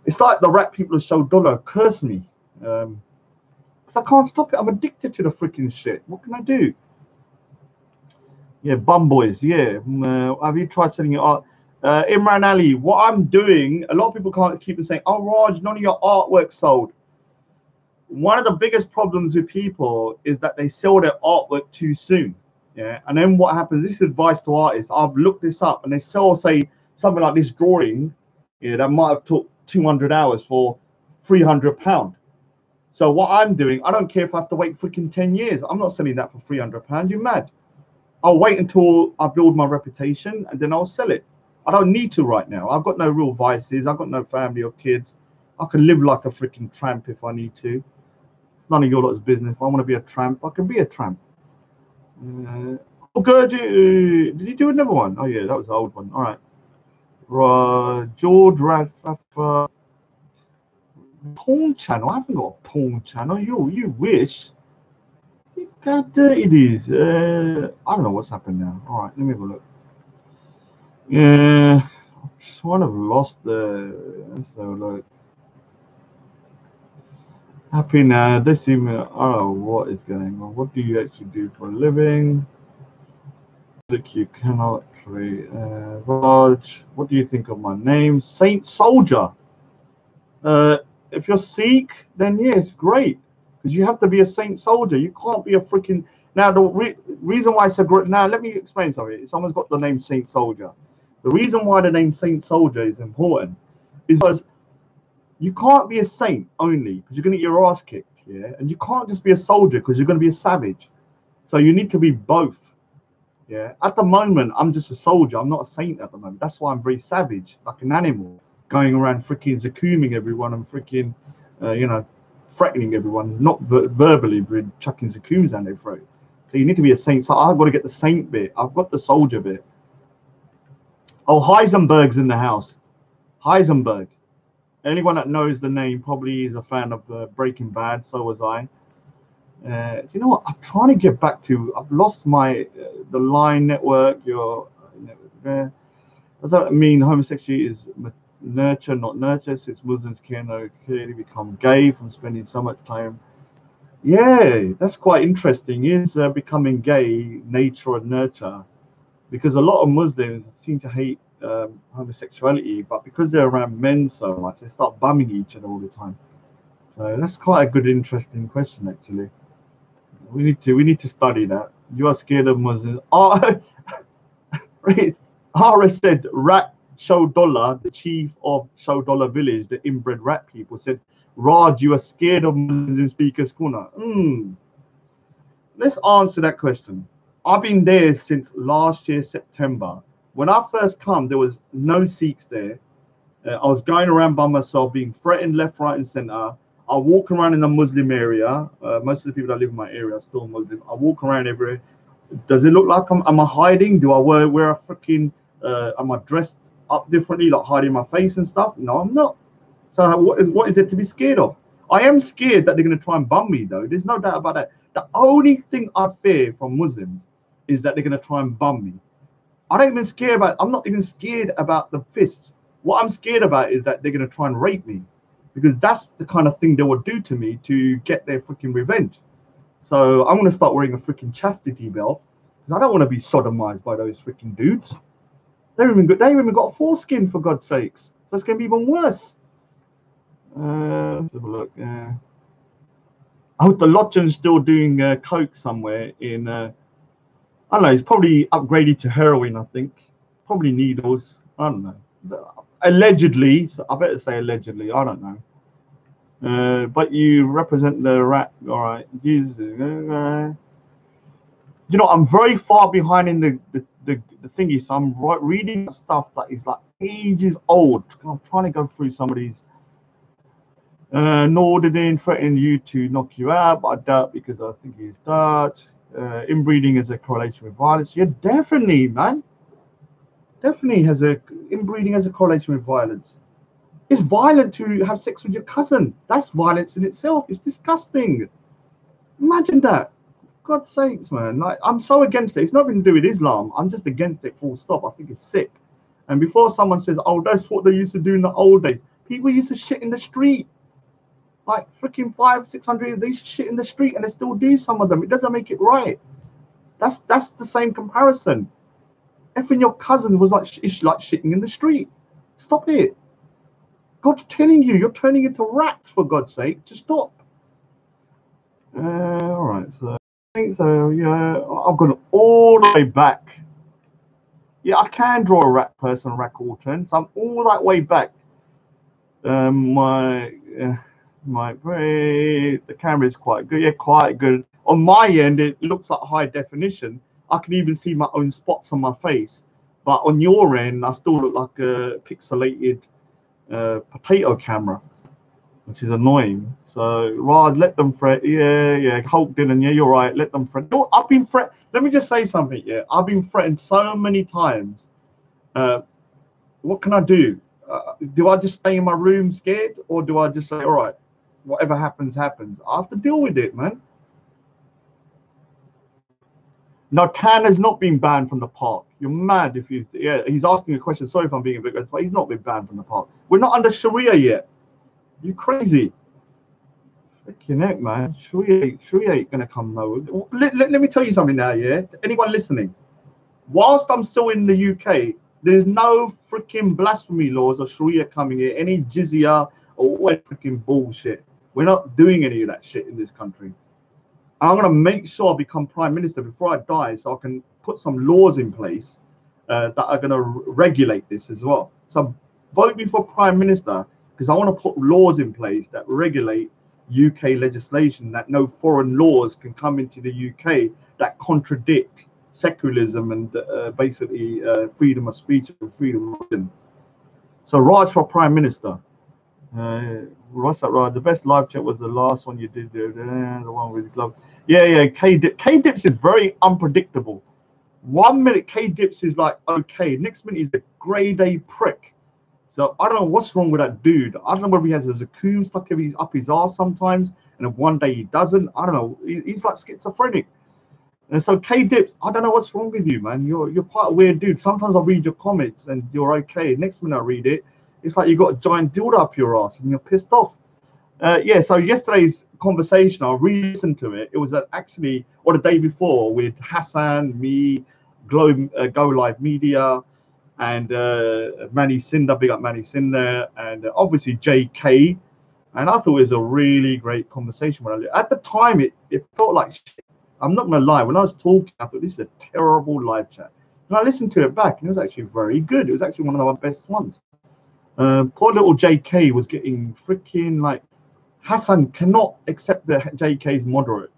It's like the rat people of show dollar curse me. Because I can't stop it. I'm addicted to the freaking shit. What can I do? Yeah, bum boys. Yeah. Have you tried selling your art? Imran Ali, what I'm doing, a lot of people can't keep saying, oh, Raj, none of your artwork sold. One of the biggest problems with people is that they sell their artwork too soon. Yeah. And then what happens, this is advice to artists. I've looked this up, and they sell, say, something like this drawing, yeah, that might have took 200 hours for £300. So what I'm doing, I don't care if I have to wait freaking 10 years. I'm not selling that for £300. You're mad. I'll wait until I build my reputation, and then I'll sell it. I don't need to right now. I've got no real vices. I've got no family or kids. I can live like a freaking tramp if I need to. It's none of your lot's business. If I want to be a tramp, I can be a tramp. Oh, good. Did he do another one? Oh, yeah, that was the old one. All right. George Radford. Porn channel. I haven't got a porn channel. You wish. Look how dirty it is. I don't know what's happened now. All right, let me have a look. Yeah, I sort of lost the. Let's have a look. Happy now. This email. Oh, what is going on? What do you actually do for a living? Look, you cannot trade. Raj, what do you think of my name? Saint Soldier. If you're Sikh, then yes, great. Because you have to be a Saint Soldier. You can't be a freaking. Now, the reason why I said. Now, let me explain something. Someone's got the name Saint Soldier. The reason why the name Saint Soldier is important is because you can't be a saint only because you're going to get your ass kicked. Yeah. And you can't just be a soldier because you're going to be a savage. So you need to be both. Yeah. At the moment, I'm just a soldier. I'm not a saint at the moment. That's why I'm very savage, like an animal, going around freaking zakuming everyone and freaking, threatening everyone, not verbally, but chucking zakums down their throat. So you need to be a saint. So I've got to get the saint bit. I've got the soldier bit. Oh, Heisenberg's in the house. Heisenberg. Anyone that knows the name probably is a fan of Breaking Bad. So was I. You know what? I'm trying to get back to. I've lost my the line network. Does that mean homosexuality is nurture, not nurture? Since Muslims can clearly become gay from spending so much time. Yeah, that's quite interesting. Is becoming gay nature or nurture? Because a lot of Muslims seem to hate homosexuality, but because they're around men so much, they start bumming each other all the time. So that's quite a good, interesting question, actually. We need to study that. You are scared of Muslims. Oh, right. Ara said, Rat Showdollar, the chief of Showdollar village, the inbred rat people, said, Raj, you are scared of Muslims in Speaker's Corner. Let's answer that question. I've been there since last year, September. When I first come, there was no Sikhs there. I was going around by myself, being threatened left, right, and center. I walk around in the Muslim area. Most of the people that live in my area are still Muslim. I walk around everywhere. Does it look like am I hiding? Do I wear a freaking, am I dressed up differently, like hiding my face and stuff? No, I'm not. So what is it to be scared of? I am scared that they're going to try and bum me, though. There's no doubt about that. The only thing I fear from Muslims is that they're going to try and bum me. I'm not even scared about the fists. What I'm scared about is that they're going to try and rape me, because that's the kind of thing they would do to me to get their freaking revenge. So I'm going to start wearing a freaking chastity belt, because I don't want to be sodomized by those freaking dudes. They haven't even got a foreskin, for God's sakes. So it's going to be even worse. Let's have a look. I hope the Lodgen's still doing coke somewhere in. I don't know. He's probably upgraded to heroin. I think probably needles. I don't know. Allegedly, so I better say allegedly. I don't know. But you represent the rat. All right. Jesus. You know, I'm very far behind in the thingy. So I'm reading stuff that is like ages old. I'm trying to go through some of these. Nordin threatening you to knock you out, but I doubt because I think he's Dutch. Inbreeding is a correlation with violence. Yeah, definitely, man. Definitely has a inbreeding has a correlation with violence. It's violent to have sex with your cousin. That's violence in itself. It's disgusting. Imagine that. God's sakes, man. Like, I'm so against it. It's nothing to do with Islam. I'm just against it, full stop. I think it's sick. And before someone says, oh, that's what they used to do in the old days, people used to shit in the street. Like freaking 500-600 they used to shit in the street, and they still do some of them. It doesn't make it right. That's the same comparison. Effing your cousin was like shitting in the street. Stop it. God's telling you, you're turning into rats, for God's sake. Just stop. All right, so I think so. Yeah, I've gone all the way back. Yeah, I can draw a rat person, Rack-Alton. So I'm all that way back. The camera is quite good. Yeah, quite good. On my end, it looks like high definition. I can even see my own spots on my face. But on your end, I still look like a pixelated potato camera, which is annoying. So, Rod, let them fret. Yeah. Hulk Dylan, yeah, you're right. Let them fret. I've been fret. Let me just say something. Yeah, I've been threatened so many times. What can I do? Do I just stay in my room scared, or do I just say, all right, whatever happens, happens? I have to deal with it, man. Now, Tan has not been banned from the park. You're mad if you... Yeah, he's asking a question. Sorry if I'm being a bit... But he's not been banned from the park. We're not under Sharia yet. You crazy. Freaking heck, man. Sharia ain't going to come no... Let me tell you something now, yeah? To anyone listening. Whilst I'm still in the UK, there's no freaking blasphemy laws or Sharia coming here. Any jizya or what freaking bullshit. We're not doing any of that shit in this country. I'm going to make sure I become prime minister before I die, so I can put some laws in place that are going to regulate this as well. So vote me for prime minister, because I want to put laws in place that regulate UK legislation, that no foreign laws can come into the UK that contradict secularism and basically freedom of speech and freedom of religion. So Raj for prime minister. What's that, right? The best live chat was the last one you did there, the one with glove. Yeah. K-Dips is very unpredictable. 1 minute K-Dips is like okay, next minute he's a grade A prick. So I don't know what's wrong with that dude. I don't know whether he has a Zakum stuck up his ass sometimes, and then one day he doesn't. I don't know. He's like schizophrenic. And so K-Dips, I don't know what's wrong with you, man. You're quite a weird dude. Sometimes I read your comments and you're okay. Next minute I read it, it's like you got a giant dildo up your ass and you're pissed off. Yeah, so yesterday's conversation, I re-listened to it. It was actually, or the day before, with Hassan, me, Go Live Media, and Manny Cinder, big up Manny Cinder, and obviously JK. And I thought it was a really great conversation. At the time, it felt like shit. I'm not going to lie. When I was talking, I thought this is a terrible live chat. And I listened to it back, and it was actually very good. It was actually one of my best ones. Poor little JK was getting freaking like, Hassan cannot accept that JK is moderate.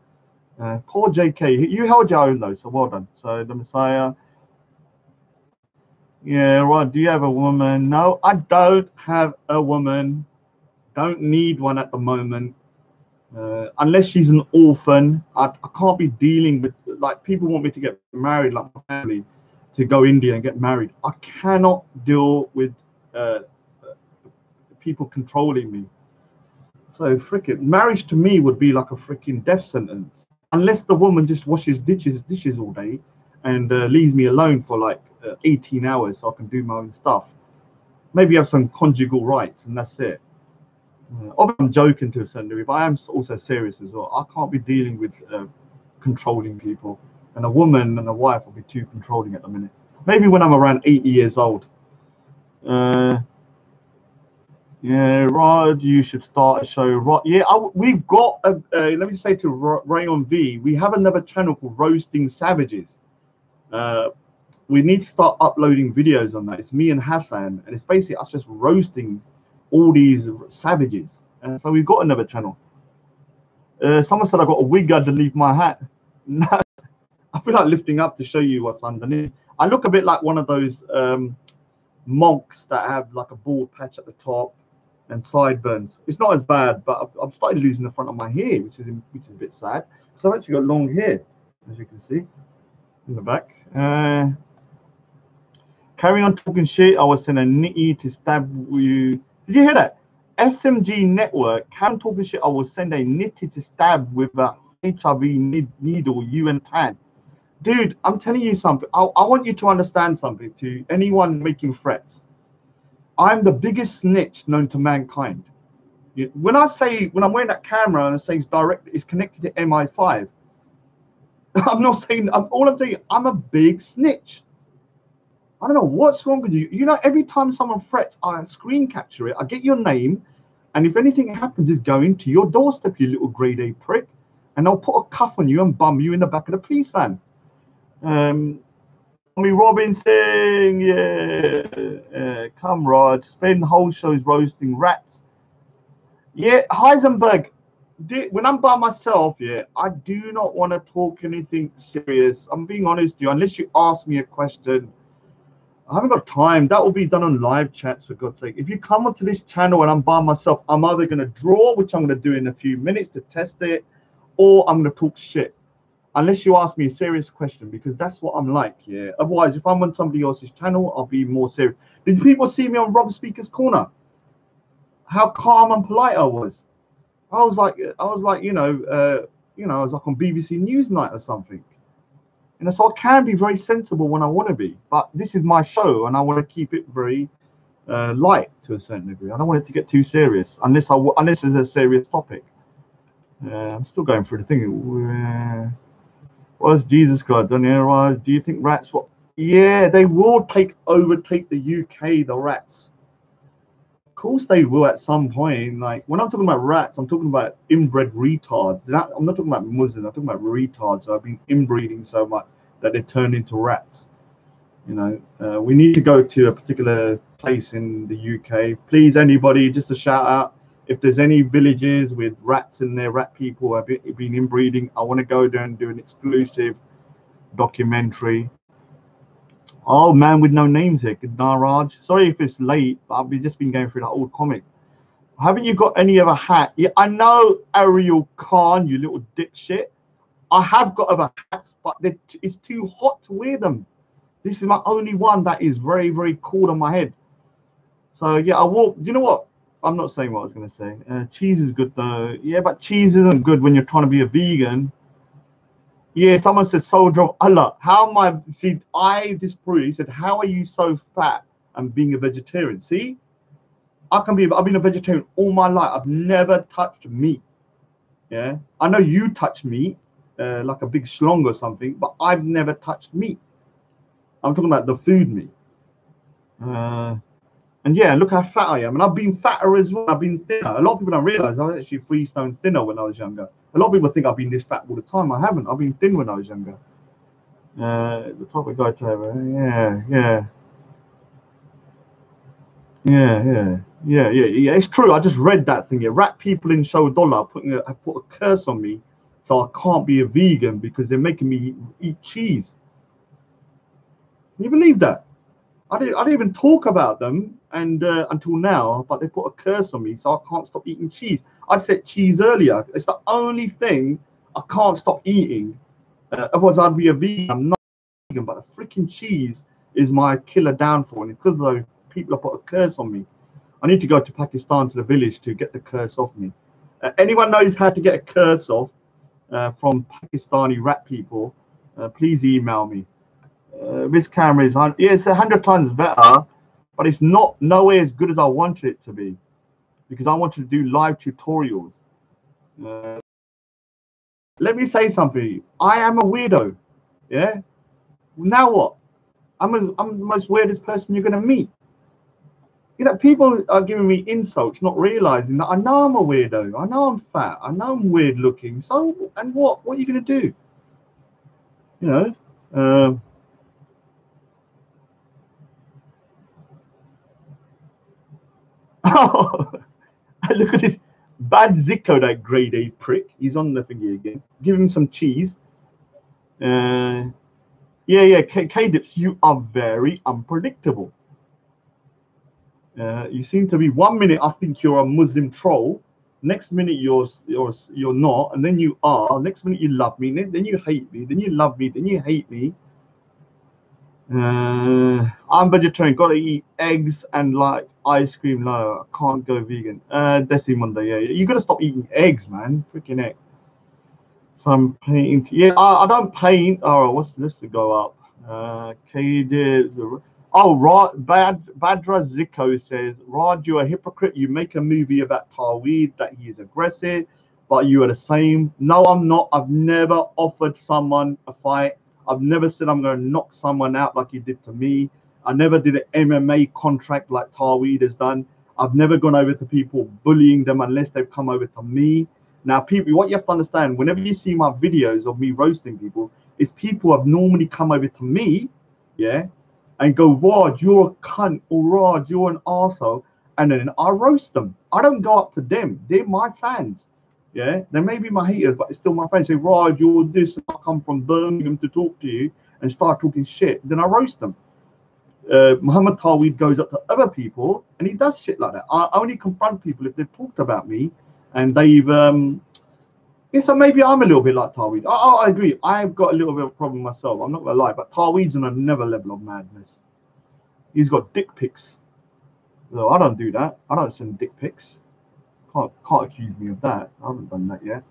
Poor JK. You held your own though, so well done. So the Messiah. Yeah, right. Do you have a woman? No, I don't have a woman. Don't need one at the moment. Unless she's an orphan. I can't be dealing with, like, people want me to get married, like my family, to go India and get married. I cannot deal with people controlling me. So freaking marriage to me would be like a freaking death sentence, unless the woman just washes dishes all day and leaves me alone for like 18 hours so I can do my own stuff. Maybe have some conjugal rights and that's it. I'm joking to a certain degree, but I am also serious as well. I can't be dealing with controlling people, and a woman and a wife will be too controlling at the minute. Maybe when I'm around 80 years old. Yeah, Rod, you should start a show. Rod, yeah, we've got. Let me say to Rayon V, we have another channel called Roasting Savages. We need to start uploading videos on that. It's me and Hassan, and it's basically us just roasting all these savages. And so we've got another channel. Someone said I got a wig underneath my hat. No, I feel like lifting up to show you what's underneath. I look a bit like one of those monks that have like a bald patch at the top. and sideburns. It's not as bad, but I've started losing the front of my hair, which is a bit sad. So I've actually got long hair, as you can see, in the back. Carry on talking shit. I was sent a nitty to stab you. Did you hear that? SMG network. Carry on talking shit. I will send a nitty to stab with a HIV needle. You and Tan. Dude, I'm telling you something. I want you to understand something. To anyone making threats, I'm the biggest snitch known to mankind. When I'm wearing that camera and it says direct, it's connected to MI5. I'm not saying. All I'm saying, I'm a big snitch. I don't know what's wrong with you. You know, every time someone threats, I screen capture it. I get your name, and if anything happens, it's going to your doorstep, you little grade A prick, and I'll put a cuff on you and bum you in the back of the police van. Tommy Robinson, yeah, come Rod. Spend the whole shows roasting rats. Yeah, Heisenberg. When I'm by myself, yeah, I do not want to talk anything serious. I'm being honest with you. Unless you ask me a question, I haven't got time. That will be done on live chats, for God's sake. If you come onto this channel and I'm by myself, I'm either going to draw, which I'm going to do in a few minutes to test it, or I'm going to talk shit. Unless you ask me a serious question, because that's what I'm like, yeah. Otherwise, if I'm on somebody else's channel, I'll be more serious. Did people see me on Rob Speaker's Corner? How calm and polite I was. I was like, you know, I was like on BBC Newsnight or something. You know, so I can be very sensible when I want to be, but this is my show, and I want to keep it very light to a certain degree. I don't want it to get too serious, unless it's a serious topic. I'm still going through the thing. Was Jesus God? Do you think rats? What? Yeah, they will overtake the UK. The rats. Of course they will at some point. Like when I'm talking about rats, I'm talking about inbred retards. I'm not talking about Muslims. I'm talking about retards who have been inbreeding so much that they turn into rats. You know, we need to go to a particular place in the UK. Please, anybody, just a shout out. If there's any villages with rats in there, rat people have been inbreeding, I want to go there and do an exclusive documentary. Oh, man with no names here. Good night, Raj. Sorry if it's late, but I've just been going through that old comic. Haven't you got any other hat? Yeah, I know, Ariel Khan, you little dick shit. I have got other hats, but it's too hot to wear them. This is my only one that is very, very cool on my head. So, yeah, do you know what? I'm not saying what I was going to say. Cheese is good, though. Yeah, but cheese isn't good when you're trying to be a vegan. Yeah, someone said, Soldier Allah. How am I? See, I disprove. He said, how are you so fat and being a vegetarian? See, I've been a vegetarian all my life. I've never touched meat. Yeah, I know you touch meat, like a big schlong or something, but I've never touched meat. I'm talking about the food meat. And yeah, look how fat I am. And I've been fatter as well. I've been thinner. A lot of people don't realize I was actually 3 stone thinner when I was younger. A lot of people think I've been this fat all the time. I haven't. I've been thin when I was younger. The topic guy yeah. It's true. I just read that thing. Yeah, rat people in Show Dollar have put a curse on me, so I can't be a vegan because they're making me eat cheese. Can you believe that? I didn't even talk about them until now, but they put a curse on me, so I can't stop eating cheese. I said cheese earlier. It's the only thing I can't stop eating. Otherwise, I'd be a vegan. I'm not vegan, but the freaking cheese is my killer downfall. And because those people have put a curse on me, I need to go to Pakistan, to the village, to get the curse off me. Anyone knows how to get a curse off from Pakistani rat people, please email me. This camera is, it's 100 times better, but it's nowhere as good as I wanted it to be, because I wanted to do live tutorials. Let me say something. I am a weirdo. Yeah. Now what? I'm the most weirdest person you're gonna meet. You know, people are giving me insults, not realizing that I know I'm a weirdo. I know I'm fat. I know I'm weird looking. So, and what? What are you gonna do? You know. Oh, look at this bad Zico, that grade A prick. He's on the thingy again. Give him some cheese. Yeah. K-Dips, you are very unpredictable. You seem to be 1 minute I think you're a Muslim troll, next minute you're not, and then you are. Next minute you love me, then you hate me, then you love me, then you hate me. I'm vegetarian, gotta eat eggs and like ice cream. No, I can't go vegan. Desi Monday, yeah, you gotta stop eating eggs, man. Freaking egg. Some paint. Yeah, I don't paint. Oh, what's this to go up? Oh, Badra Zico says, Rod, you're a hypocrite. You make a movie about Tawhid that he is aggressive, but you are the same. No, I'm not. I've never offered someone a fight. I've never said I'm going to knock someone out like you did to me. I never did an MMA contract like Tawhid has done. I've never gone over to people bullying them unless they've come over to me. Now, people, what you have to understand, whenever you see my videos of me roasting people, is people have normally come over to me, yeah, and go, Rod, you're a cunt, or Rod, you're an arsehole, and then I roast them. I don't go up to them. They're my fans, yeah. They may be my haters, but it's still my fans. Say, Rod, you're this, and I come from Birmingham to talk to you, and start talking shit. Then I roast them. Muhammad Tawhid goes up to other people, and he does shit like that. I only confront people if they've talked about me, and they've yeah, so maybe I'm a little bit like Tawhid. I agree. I've got a little bit of a problem myself. I'm not gonna lie, but Tawhid's on another level of madness. He's got dick pics. No, I don't do that. I don't send dick pics. Can't accuse me of that. I haven't done that yet.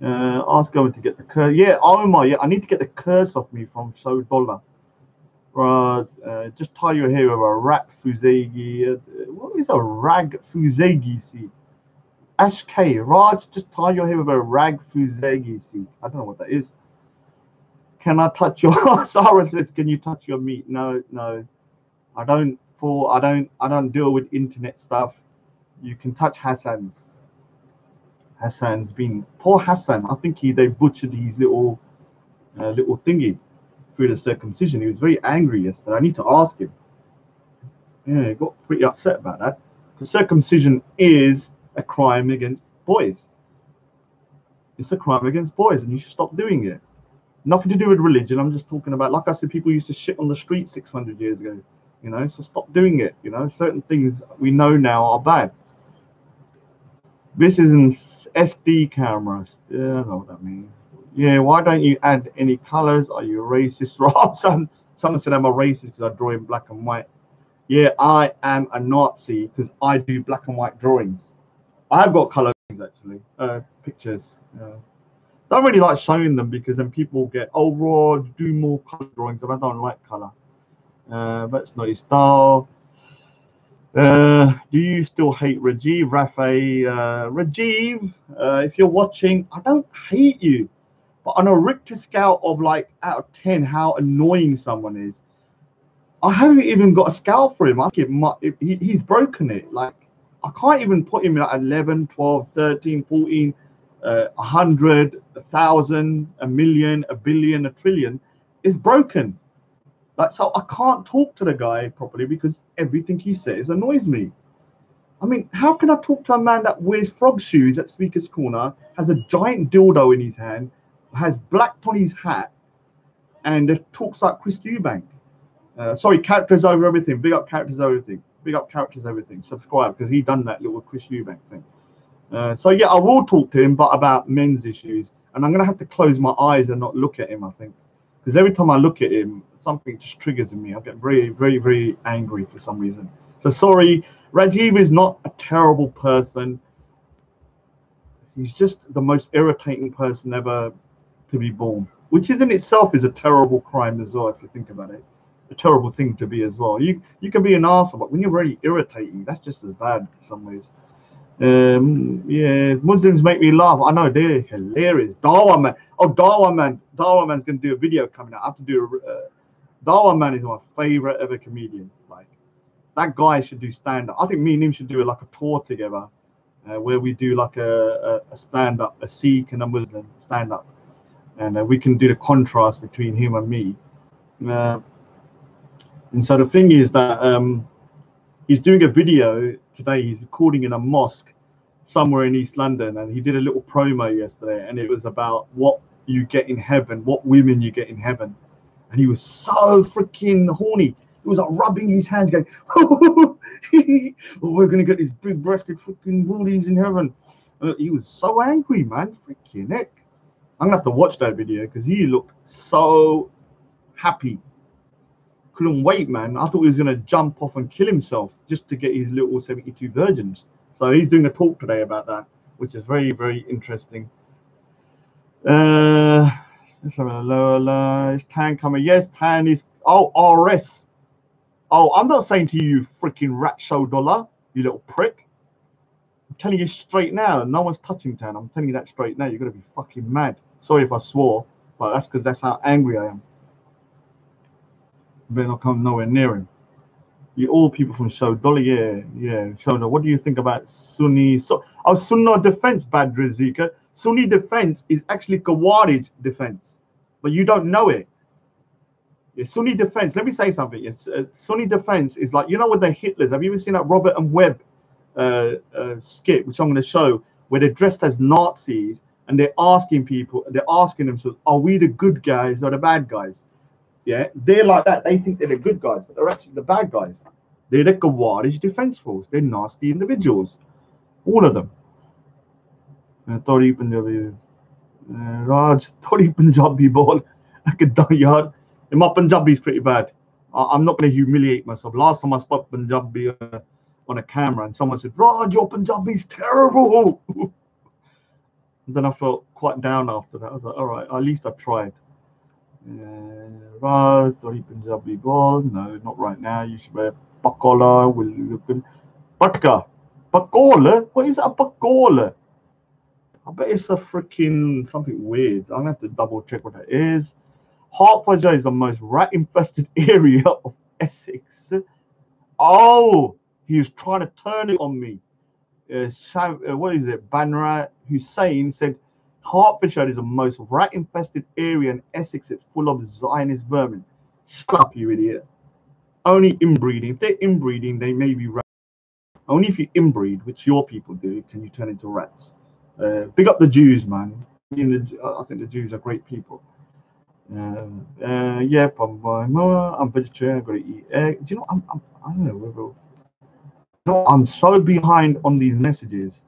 Ask going to get the curse. Yeah, Omar. Yeah, I need to get the curse off me from So Dollar. Just tie your hair with a rag fuzegi. What is a rag fuzegi? See. Ash K, Raj, just tie your hair with a rag fuzegi. See, I don't know what that is. Can I touch your? Sarah says, can you touch your meat? No, no, I don't. I don't deal with internet stuff. You can touch Hassan's. Hassan's been poor Hassan. I think they butchered his little thingy through the circumcision. He was very angry yesterday. I need to ask him. Yeah, he got pretty upset about that. Because circumcision is a crime against boys. It's a crime against boys, and you should stop doing it. Nothing to do with religion. I'm just talking about, like I said, people used to shit on the street 600 years ago. You know, so stop doing it. You know, certain things we know now are bad. This is an SD camera. Yeah, I don't know what that means. Yeah, why don't you add any colors? Are you a racist, Rob? Someone said I'm a racist because I draw in black and white. Yeah, I am a Nazi because I do black and white drawings. I've got color actually, pictures. Don't really like showing them because then people get, oh, Rod, do more color drawings, and I don't like color. But it's not his style. Do you still hate Rajiv? Rajiv, if you're watching, I don't hate you, but on a Richter scale of like out of 10, how annoying someone is, I haven't even got a scale for him. He's broken it. Like, I can't even put him at 11, 12, 13, 14, 100, 1,000, a million, a billion, a trillion. It's broken. Like, so I can't talk to the guy properly because everything he says annoys me. I mean, how can I talk to a man that wears frog shoes at Speaker's Corner, has a giant dildo in his hand, has black on his hat, and talks like Chris Eubank? Sorry, characters over everything. Big up characters over everything. Big up characters over everything. Subscribe because he done that little Chris Eubank thing. So yeah, I will talk to him, but about men's issues. And I'm gonna have to close my eyes and not look at him, I think, because every time I look at him, something just triggers in me. I get very, very, very angry for some reason. So sorry, Rajiv is not a terrible person. He's just the most irritating person ever to be born, which in itself is a terrible crime as well, if you think about it. A terrible thing to be as well. You can be an arsehole, but when you're very irritating, that's just as bad in some ways. Yeah, Muslims make me laugh. I know, they're hilarious. Dawa man. Oh, Dawa man. Dawa man's gonna do a video coming out. I have to do Dawa man is my favorite ever comedian. Like, that guy should do stand up. I think me and him should do like a tour together, where we do like a stand up, a Sikh and a Muslim stand up, and we can do the contrast between him and me. And so the thing is that he's doing a video today. He's recording in a mosque somewhere in East London, and he did a little promo yesterday, and it was about what you get in heaven, what women you get in heaven. And he was so freaking horny. It He was like rubbing his hands, going, "Oh, we're gonna get these big-breasted fucking rulies in heaven." He was so angry, man. Freaking heck! I'm gonna have to watch that video because he looked so happy. Couldn't wait, man. I thought he was gonna jump off and kill himself just to get his little 72 virgins. So he's doing a talk today about that, which is very, very interesting. Let's have a lower. Is Tan coming? Yes, Tan is. Oh, RS. Oh, I'm not saying to you, freaking rat show dollar, you little prick. I'm telling you straight now, no one's touching Tan. I'm telling you that straight now. You're gonna be fucking mad. Sorry if I swore, but that's because that's how angry I am. You better not come nowhere near him. You all people from Show Dollar, yeah. Show. What do you think about Sunni? Sunnah defense, Bad Rizika. Sunni defense is actually Khawarij defense, but you don't know it. Yeah, Sunni defense. Let me say something. It's Sunni defense is like, you know what, the Hitlers. Have you ever seen that Robert and Webb skit, which I'm going to show, where they're dressed as Nazis and they're asking themselves, are we the good guys or the bad guys? Yeah, they're like that. They think they're the good guys, but they're actually the bad guys. They're the Khawarij defense force. They're nasty individuals, all of them. Thodi Punjabi, Raj, Thodi Punjabi ball. I could die yard. My Punjabi is pretty bad. I'm not going to humiliate myself. Last time I spoke Punjabi on a camera, and someone said, "Raj, your Punjabi is terrible." And then I felt quite down after that. I was like, all right, at least I tried. Raj, Thodi Punjabi ball. No, not right now. You should wear pakola. Will look good. Patka. Pakola? What is a pakola? I bet it's a freaking something weird. I'm gonna have to double check what that is. Hertfordshire is the most rat-infested area of Essex. Oh, he was trying to turn it on me. What is it? Banra Hussein said Hertfordshire is the most rat-infested area in Essex. It's full of Zionist vermin. Shut up, you idiot. Only inbreeding. If they're inbreeding, they may be rats. Only if you inbreed, which your people do, can you turn into rats. Big up the Jews, man. I think the Jews are great people. Yeah, I'm vegetarian. I've got to eat egg. Do you know? I don't know whether. No, I'm so behind on these messages.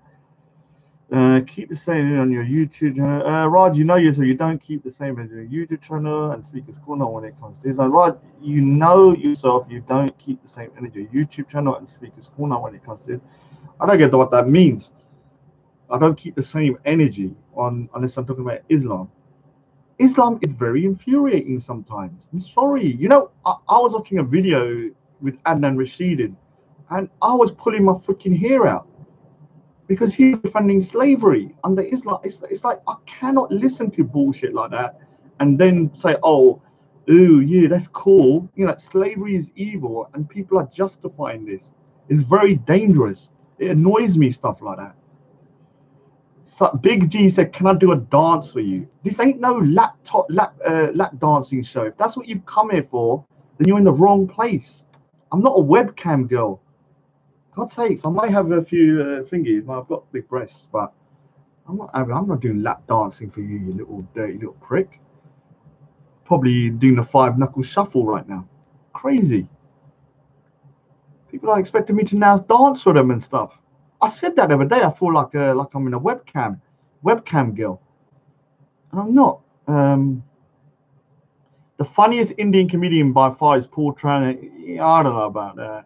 Keep the same on your YouTube channel. Raj, you know yourself. You don't keep the same as your YouTube channel and Speaker's Corner when it comes to this. Like, Raj, you know yourself. You don't keep the same energy. YouTube channel and Speaker's Corner when it comes to this. I don't get what that means. I don't keep the same energy on unless I'm talking about Islam. Islam is very infuriating sometimes. I'm sorry. You know, I was watching a video with Adnan Rashidin, and I was pulling my freaking hair out because he was defending slavery under Islam. It's like I cannot listen to bullshit like that and then say, oh, ooh, yeah, that's cool. You know, slavery is evil and people are justifying this. It's very dangerous. It annoys me, stuff like that. So Big G said, "Can I do a dance for you?" This ain't no lap dancing show. If that's what you've come here for, then you're in the wrong place. I'm not a webcam girl. God's sakes, I might have a few thingies. I've got big breasts, but I'm not doing lap dancing for you, you little dirty little prick. Probably doing the 5-knuckle shuffle right now. Crazy. People are expecting me to now dance for them and stuff. I said that the other day. I feel like I'm in a webcam girl. And I'm not. The funniest Indian comedian by far is Paul Tran. I don't know about that.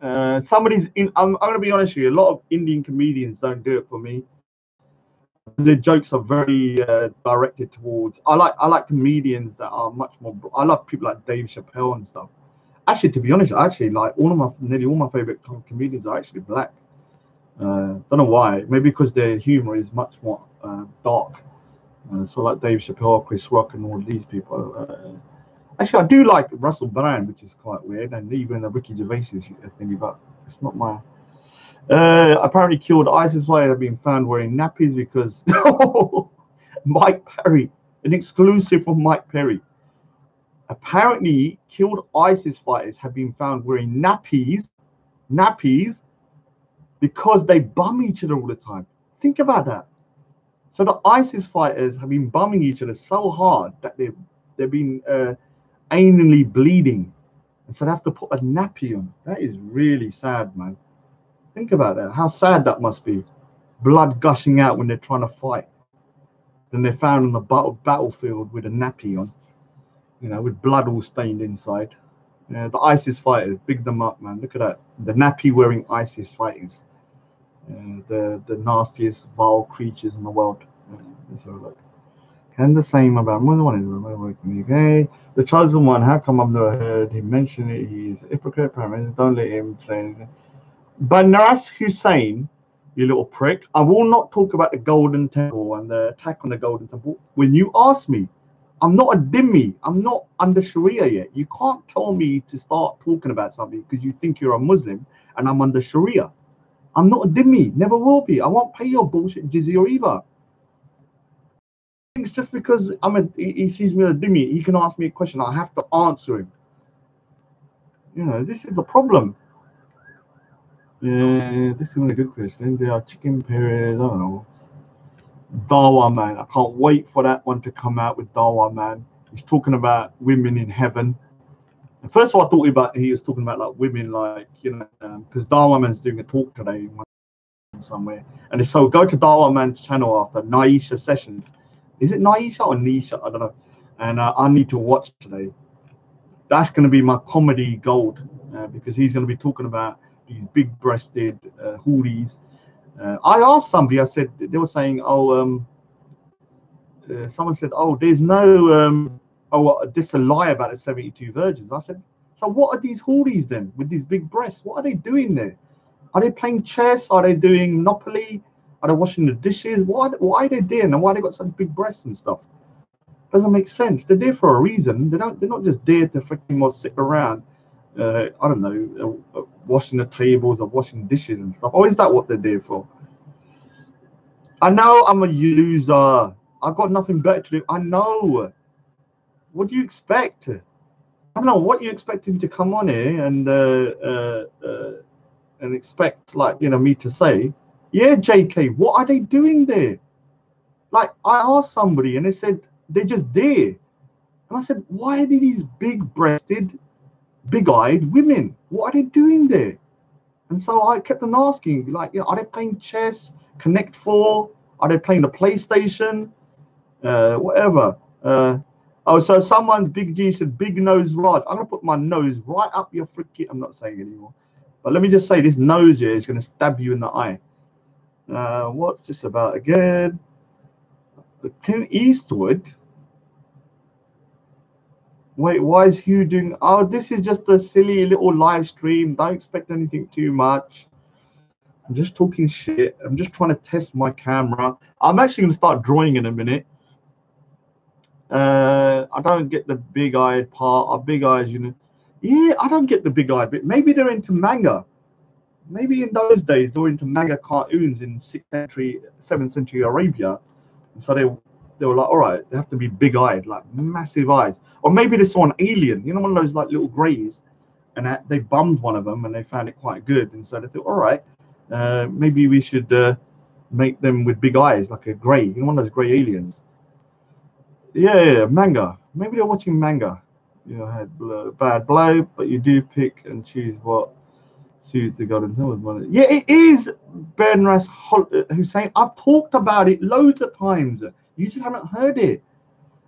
I'm gonna be honest with you. A lot of Indian comedians don't do it for me. The jokes are very directed towards. I like comedians that are much more. I love people like Dave Chappelle and stuff. Actually, to be honest, I actually like nearly all my favorite comedians are actually black. Don't know why. Maybe because their humor is much more dark. So like Dave Chappelle, Chris Rock, and all these people. Actually, I do like Russell Brand, which is quite weird, and even Ricky Gervais thingy, but it's not my. Apparently, killed ISIS fighters have been found wearing nappies because Mike Perry, an exclusive from Mike Perry. Apparently, killed ISIS fighters have been found wearing nappies because they bum each other all the time. Think about that. So the ISIS fighters have been bumming each other so hard that they've been anally bleeding. and so they have to put a nappy on. That is really sad, man. Think about that. How sad that must be. Blood gushing out when they're trying to fight. Then they're found on the battlefield with a nappy on, you know, with blood all stained inside. The ISIS fighters, big them up, man. Look at that. The nappy wearing ISIS fighters. The nastiest, vile creatures in the world. Let's have a look. Can the same about more than one in the UK? The chosen one, how come I've never heard him mention it? He's a hypocrite, parameters. Don't let him say anything. But Naras Hussein, you little prick, I will not talk about the Golden Temple and the attack on the Golden Temple. When you ask me, I'm not a dhimmi. I'm not under Sharia yet. You can't tell me to start talking about something because you think you're a Muslim and I'm under Sharia. I'm not a dhimmi. Never will be. I won't pay your bullshit jizya either. It's just because he sees me as a dhimmi, he can ask me a question. I have to answer him. You know, this is the problem. This is a good question. There are chicken periods. I don't know. Dawa man, I can't wait for that one to come out with Dawa man. He's talking about women in heaven. And first of all, I thought he was talking about like women, like, you know, because Dawa man's doing a talk today somewhere. And so go to Dawa man's channel after Naisha Sessions. Is it Naisha or Nisha? I don't know. And I need to watch today. That's going to be my comedy gold because he's going to be talking about these big-breasted hoolies. I asked somebody, I said, they were saying, oh, someone said, oh, there's no, this is a lie about the 72 virgins. I said, so what are these hoolies then with these big breasts? What are they doing there? Are they playing chess? Are they doing Monopoly? Are they washing the dishes? Why are they there? And why they got such big breasts and stuff? Doesn't make sense. They're there for a reason. They're not just there to freaking sit around. I don't know, washing the tables or washing dishes and stuff. Or is that what they're there for? I know I'm a loser. I've got nothing better to do. I know. What do you expect? I don't know what you expect him to come on here and expect, like, you know, me to say, yeah, JK, what are they doing there? Like, I asked somebody and they said they're just there. And I said, why are these big-breasted, big-eyed women? What are they doing there? And so I kept on asking, like, you know, are they playing chess, Connect 4? Are they playing the PlayStation? Whatever. Oh, so someone, Big G, said, big nose Raj. I'm going to put my nose right up your freaking... I'm not saying anymore. But let me just say, this nose here is going to stab you in the eye. What's this about again? Clint Eastwood? Wait, why is Hugh doing... Oh, this is just a silly little live stream. Don't expect anything too much. I'm just talking shit. I'm just trying to test my camera. I'm actually going to start drawing in a minute. I don't get the big-eyed part. Are big eyes, you know? Yeah, I don't get the big-eyed bit. Maybe they're into manga. Maybe in those days they were into manga cartoons in 6th century, 7th century Arabia. And so they were like, all right, they have to be big-eyed, like massive eyes. Or maybe they saw an alien, you know, one of those like little greys, and they bummed one of them and they found it quite good. And so they thought, all right, maybe we should make them with big eyes, like a grey, you know, one of those grey aliens. Yeah, manga. Maybe they're watching manga. You know, had bad blow, but you do pick and choose what suits the Golden Temple. Yeah, it is Bernras Hussein. I've talked about it loads of times. You just haven't heard it.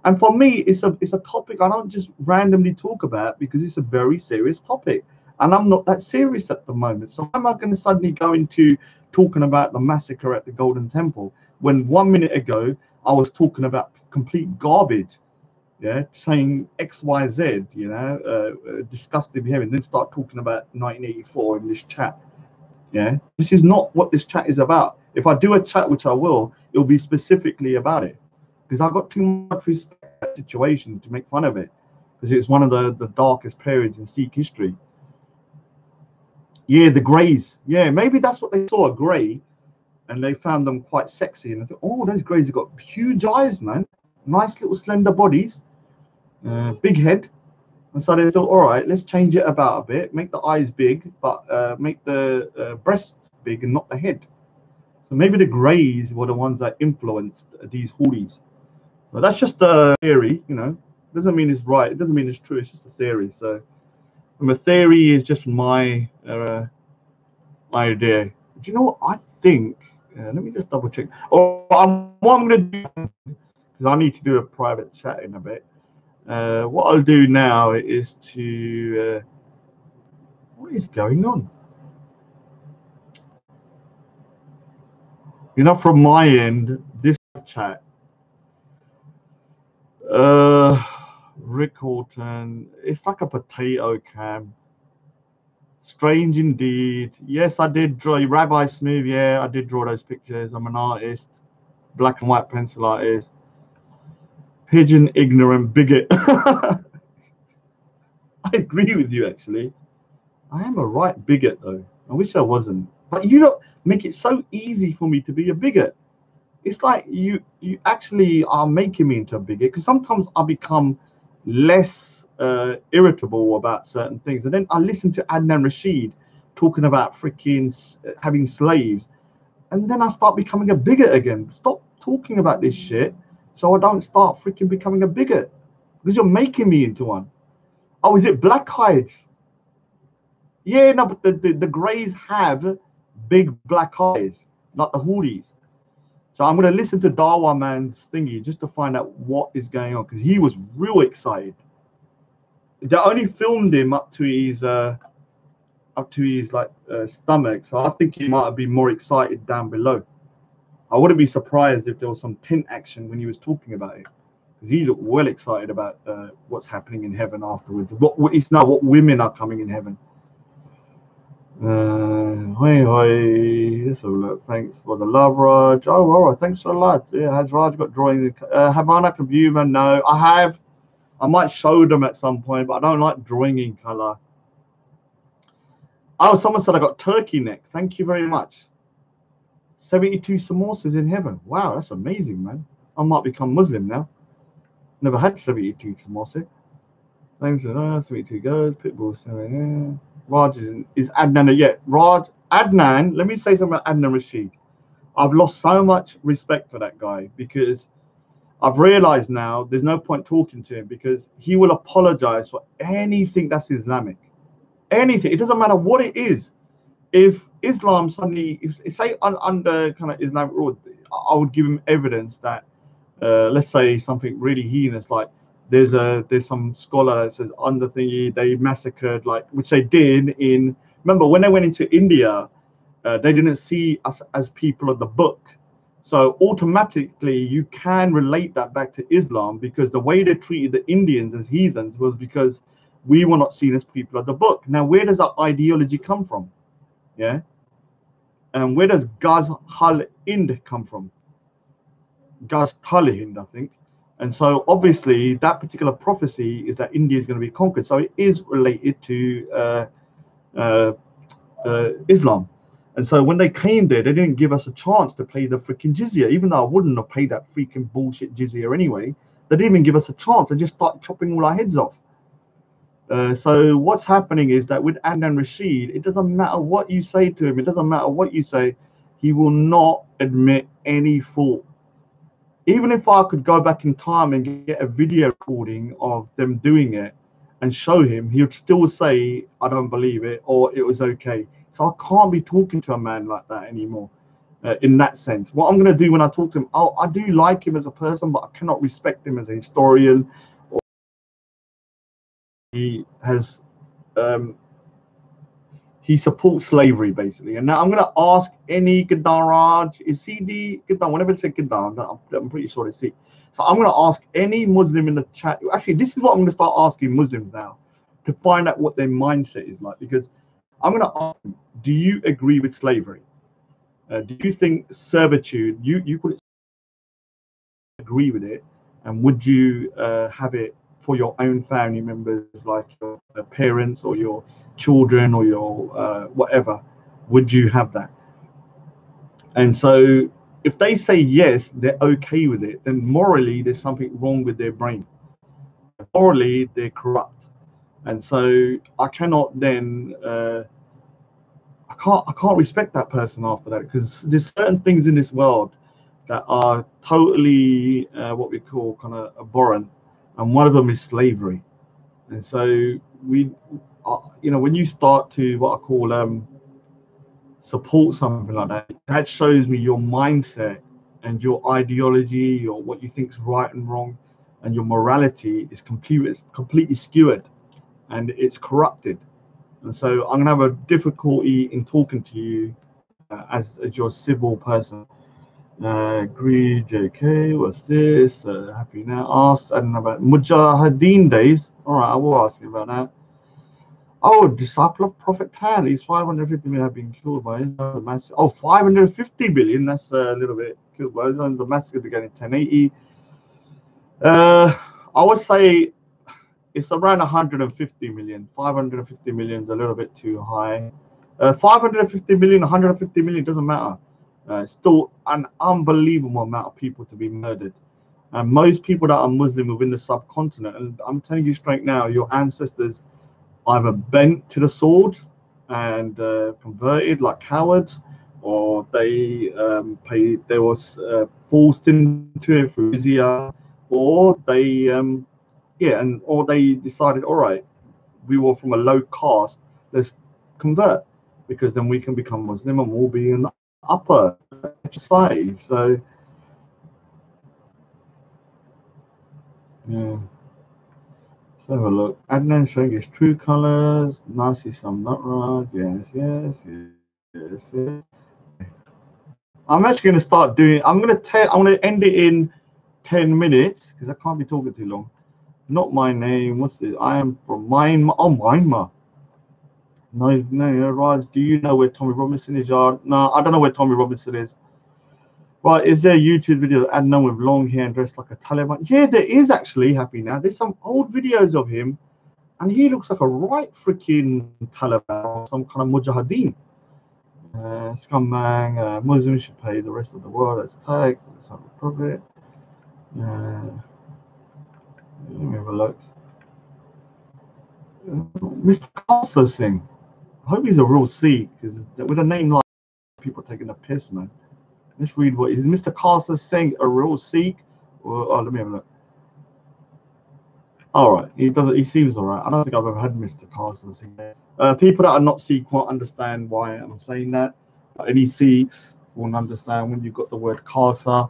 And for me, it's a topic I don't just randomly talk about because it's a very serious topic. And I'm not that serious at the moment. So why am I going to suddenly go into talking about the massacre at the Golden Temple when 1 minute ago I was talking about complete garbage? Yeah, saying X, Y, Z, you know, disgusting behavior, and then start talking about 1984 in this chat. Yeah, this is not what this chat is about. If I do a chat, which I will, it'll be specifically about it, because I've got too much respect for that situation to make fun of it, because it's one of the darkest periods in Sikh history. Yeah, the greys. Yeah, maybe that's what they saw, a grey, and they found them quite sexy, and they thought, oh, those greys have got huge eyes, man, nice little slender bodies. Big head, and so they thought, all right, let's change it about a bit, make the eyes big, but make the breast big and not the head. So maybe the greys were the ones that influenced these hoolies. So that's just a theory, you know. Doesn't mean it's right. It doesn't mean it's true. It's just a theory. So And the theory is just my idea. Do you know what I think? Let me just double check. Or what I'm going to do, because I need to do a private chat in a bit. What I'll do now is to what is going on? You know, from my end, this chat, Rick Horton, it's like a potato cam. Strange indeed. Yes, I did draw Rabbi Smooth. Yeah, I did draw those pictures. I'm an artist, black and white pencil artist. Pigeon ignorant bigot. I agree with you, actually. I am a right bigot, though. I wish I wasn't. But you don't make it so easy for me to be a bigot. It's like you actually are making me into a bigot, because sometimes I become less irritable about certain things, and then I listen to Adnan Rashid talking about freaking having slaves, and then I start becoming a bigot again. Stop talking about this shit, so I don't start freaking becoming a bigot, because you're making me into one. Oh, is it black hides? Yeah, no, but the Greys have big black eyes, not the hoodies. So I'm going to listen to Darwa Man's thingy just to find out what is going on, because he was real excited. They only filmed him up to his stomach, so I think he might have been more excited down below. I wouldn't be surprised if there was some tint action when he was talking about it, because he looked well excited about what's happening in heaven afterwards. What women are coming in heaven. Hi, let's have a look. Thanks for the love, Raj. Oh, all right, thanks for the love. Yeah, has Raj got drawing? Havana Computer? No, I have. I might show them at some point, but I don't like drawing in color. Oh, someone said I got turkey neck. Thank you very much. 72 samosas in heaven. Wow, that's amazing, man. I might become Muslim now. Never had 72 samosa. Thanks for 72 goes. Pitbull. Yeah. Raj is Adnan yet? Raj, Adnan, let me say something about Adnan Rashid. I've lost so much respect for that guy, because I've realized now there's no point talking to him, because he will apologize for anything that's Islamic. Anything. It doesn't matter what it is. If Islam suddenly, if say under kind of Islamic rule, I would give him evidence that, let's say something really heinous, like there's some scholar that says under thingy they massacred, like, which they did in, remember when they went into India, they didn't see us as people of the book, so automatically you can relate that back to Islam, because the way they treated the Indians as heathens was because we were not seen as people of the book. Now, where does that ideology come from? Yeah, and where does Gaz Hal Ind come from? Gaz Hind, I think. And so obviously that particular prophecy is that India is going to be conquered. So it is related to Islam. And so when they came there, they didn't give us a chance to pay the freaking jizya, even though I wouldn't have paid that freaking bullshit jizya anyway. They didn't even give us a chance. They just started chopping all our heads off. So what's happening is that with Adnan Rashid, it doesn't matter what you say to him. It doesn't matter what you say. He will not admit any fault. Even if I could go back in time and get a video recording of them doing it and show him, he would still say, I don't believe it, or it was okay. So I can't be talking to a man like that anymore, in that sense. What I'm going to do when I talk to him, I do like him as a person, but I cannot respect him as a historian. Or he has, he supports slavery, basically. And now I'm going to ask any Gadaraj, is CD Gadar, whenever it said Gadar, I'm pretty sure it's C. So I'm going to ask any Muslim in the chat. Actually, this is what I'm going to start asking Muslims now, to find out what their mindset is like, because I'm going to ask them, do you agree with slavery? Do you think servitude, you could agree with it? And would you have it for your own family members, like your parents or your children or your whatever? Would you have that? And so if they say yes, they're okay with it, then morally there's something wrong with their brain. Morally they're corrupt. And so I cannot then I can't respect that person after that, because there's certain things in this world that are totally what we call kind of abhorrent, and one of them is slavery. And so you know, when you start to what I call support something like that, that shows me your mindset and your ideology, or what you think is right and wrong, and your morality is completely skewed, and it's corrupted. And so I'm gonna have a difficulty in talking to you as your civil person. Agree, JK. What's this? Happy now. Asked. I don't know about Mujahideen days. All right, I will ask you about that. Oh, disciple of Prophet Tan. These 550 million have been killed by the massacre. Oh, 550 billion. That's a little bit killed by the massacre began in 1080. I would say it's around 150 million. 550 million is a little bit too high. 550 million, 150 million doesn't matter. It's still an unbelievable amount of people to be murdered. And most people that are Muslim within the subcontinent, and I'm telling you straight now, your ancestors either bent to the sword and converted like cowards, or they was forced into it through jizya, or they or they decided, all right, we were from a low caste, let's convert, because then we can become Muslim and we'll be in the upper society. So yeah. Let's have a look. Adnan showing his true colors. Nasi some nut rug. Yes. I'm actually gonna start doing. I'm gonna end it in 10 minutes because I can't be talking too long. Not my name. What's this? I am from Myanmar. Oh, Myanmar. No, Raj. Do you know where Tommy Robinson is? No, I don't know where Tommy Robinson is. Right, is there a YouTube video of Adnan with long hair and dressed like a Taliban? Yeah, there is actually. Happy now. There's some old videos of him, and he looks like a right freaking Taliban, some kind of mujahideen. Scumbag. Muslims should pay the rest of the world as tax. Let's have a profit. Let me have a look. Mr. Castle Singh. I hope he's a real Sikh, because with a name like, people taking the piss, man. Let's read what is Mr. Castle Singh a real Sikh? Oh, let me have a look. All right, he doesn't. He seems all right. I don't think I've ever had Mr. Castle Singh. People that are not Sikh won't understand why I'm saying that. But any Sikhs won't understand when you've got the word Khalsa.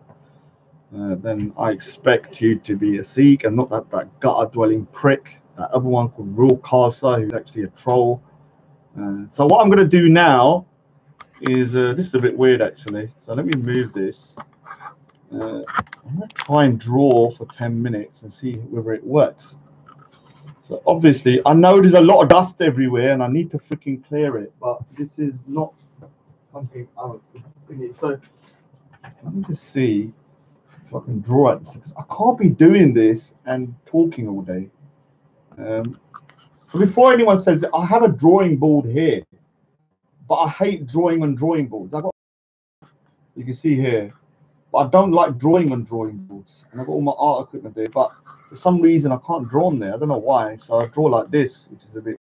Then I expect you to be a Sikh and not that gutter-dwelling prick, that other one called Real Khalsa, who's actually a troll. So what I'm going to do now is, this is a bit weird actually. So let me move this. I'm going to try and draw for 10 minutes and see whether it works. So obviously, I know there's a lot of dust everywhere and I need to freaking clear it, but this is not something I'm thinking. So let me just see if I can draw at this, because I can't be doing this and talking all day. Before anyone says it, I have a drawing board here, but I hate drawing on drawing boards. You can see here, but I don't like drawing on drawing boards, and I've got all my art equipment there, but for some reason I can't draw on there. I don't know why. So I draw like this, which is a bit.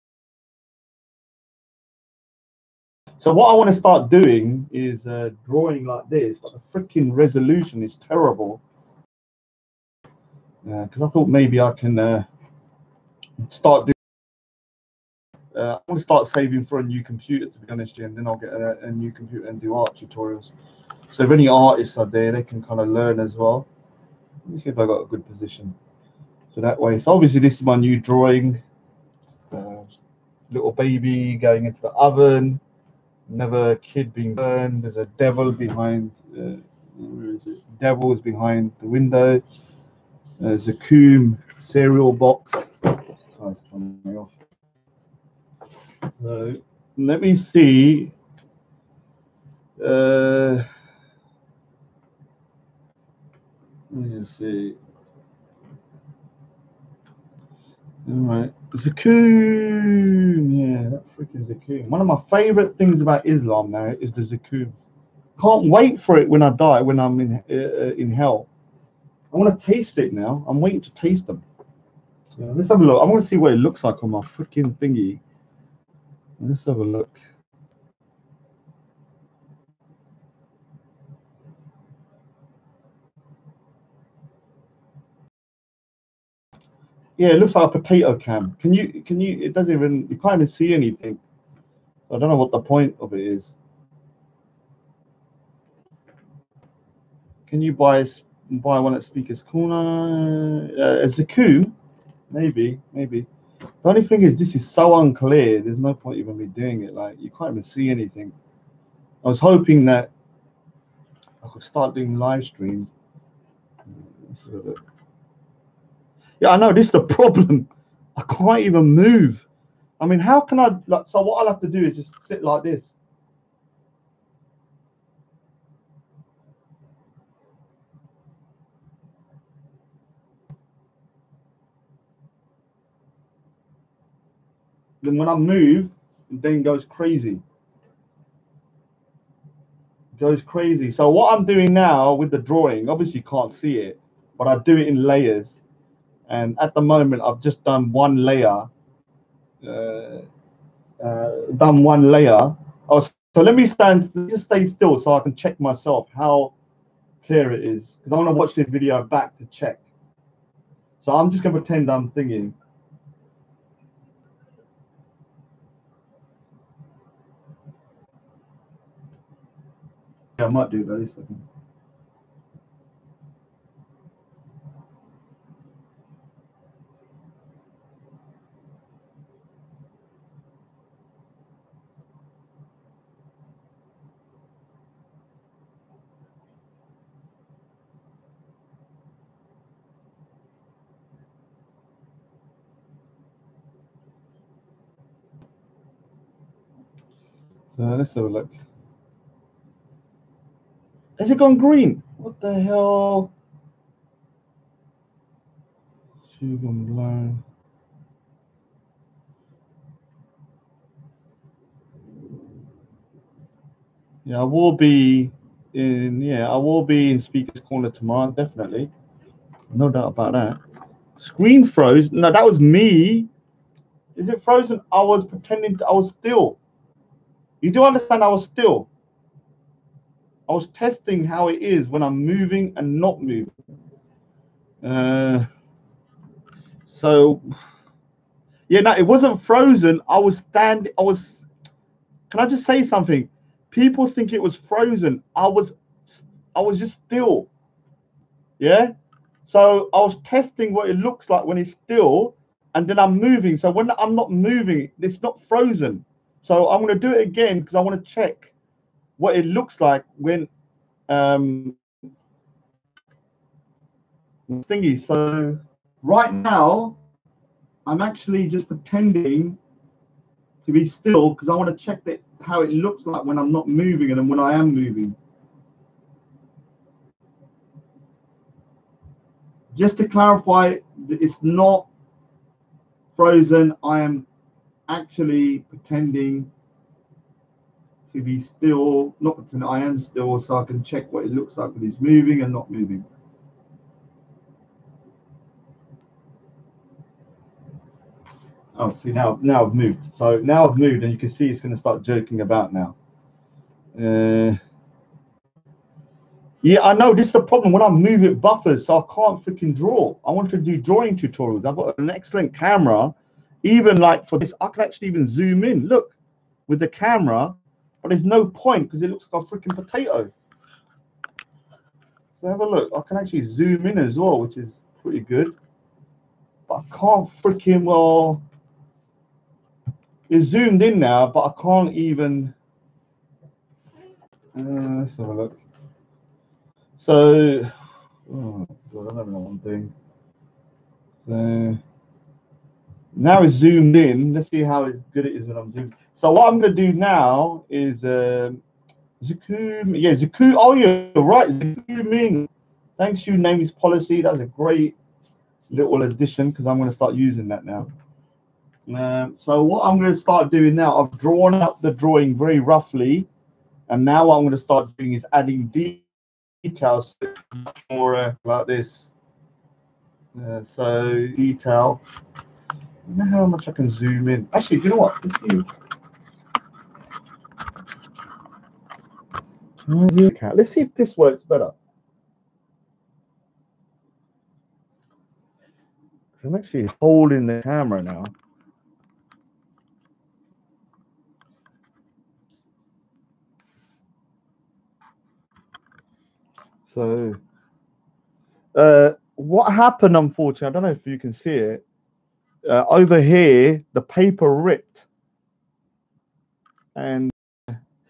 So what I want to start doing is drawing like this, but the freaking resolution is terrible. Because I thought maybe I can start doing. I want to start saving for a new computer, to be honest, and then I'll get a new computer and do art tutorials. So if any artists are there, they can kind of learn as well. Let me see if I got a good position. So that way, so obviously this is my new drawing. Little baby going into the oven. Another kid being burned. There's a devil behind. Where is it? Devil is behind the window. Zakum cereal box. Oh, it's turning me off. So let me see. Let me just see. All right, Zakum. Yeah, that freaking Zakum. One of my favorite things about Islam now is the Zakum. Can't wait for it when I die, when I'm in hell. I want to taste it now. I'm waiting to taste them. So let's have a look. I want to see what it looks like on my freaking thingy. Let's have a look. Yeah, it looks like a potato can. Can you, it doesn't even, you can't even see anything. I don't know what the point of it is. Can you buy one at Speaker's Corner? A Zaku? Maybe. The only thing is, this is so unclear. There's no point even me doing it. Like, you can't even see anything. I was hoping that I could start doing live streams. Yeah, I know, this is the problem. I can't even move. I mean, how can I, like, so what I'll have to do is just sit like this. Then when I move, it then goes crazy. So what I'm doing now with the drawing, obviously you can't see it, but I do it in layers. And at the moment, I've just done one layer. Oh, so let me just stay still so I can check myself how clear it is, because I want to watch this video back to check. So I'm just going to pretend I'm thinking. Yeah, I might do that this second. So let's have a look. Has it gone green? What the hell? Sugar blown. Yeah, I will be in Speaker's Corner tomorrow, definitely. No doubt about that. Screen froze. No, that was me. Is it frozen? I was pretending I was still. You do understand I was still. I was testing how it is when I'm moving and not moving. So yeah, no, it wasn't frozen. I was standing. Can I just say something? People think it was frozen. I was just still. Yeah. So I was testing what it looks like when it's still, and then I'm moving. So when I'm not moving, it's not frozen. So I'm going to do it again because I want to check what it looks like when thingy. So right now, I'm actually just pretending to be still because I want to check that how it looks like when I'm not moving and then when I am moving. Just to clarify, it's not frozen. I am actually pretending to be still, not pretending, I am still, so I can check what it looks like when it's moving and not moving. Oh, see, now I've moved. So now I've moved and you can see it's going to start jerking about now. Yeah, I know this is the problem. When I move, it buffers, so I can't freaking draw. I want to do drawing tutorials. I've got an excellent camera. Even like for this, I can actually even zoom in. Look, with the camera, but there's no point because it looks like a freaking potato. So have a look. I can actually zoom in as well, which is pretty good. But I can't freaking, well, it's zoomed in now, but I can't even. Let's have a look. So, oh God, I don't know what I'm doing. So now it's zoomed in. Let's see how good it is when I'm zoomed. So what I'm going to do now is Zaku. Yeah, Zaku. Oh, you're right. Zaku Ming. Thankyou name is policy. That's a great little addition because I'm going to start using that now. So what I'm going to start doing now, I've drawn up the drawing very roughly, and now what I'm going to start doing is adding details more like this. So detail. I don't know how much I can zoom in. Actually, you know what? Let's see. Let's see if this works better. I'm actually holding the camera now. So, what happened, unfortunately, I don't know if you can see it. Over here, the paper ripped. And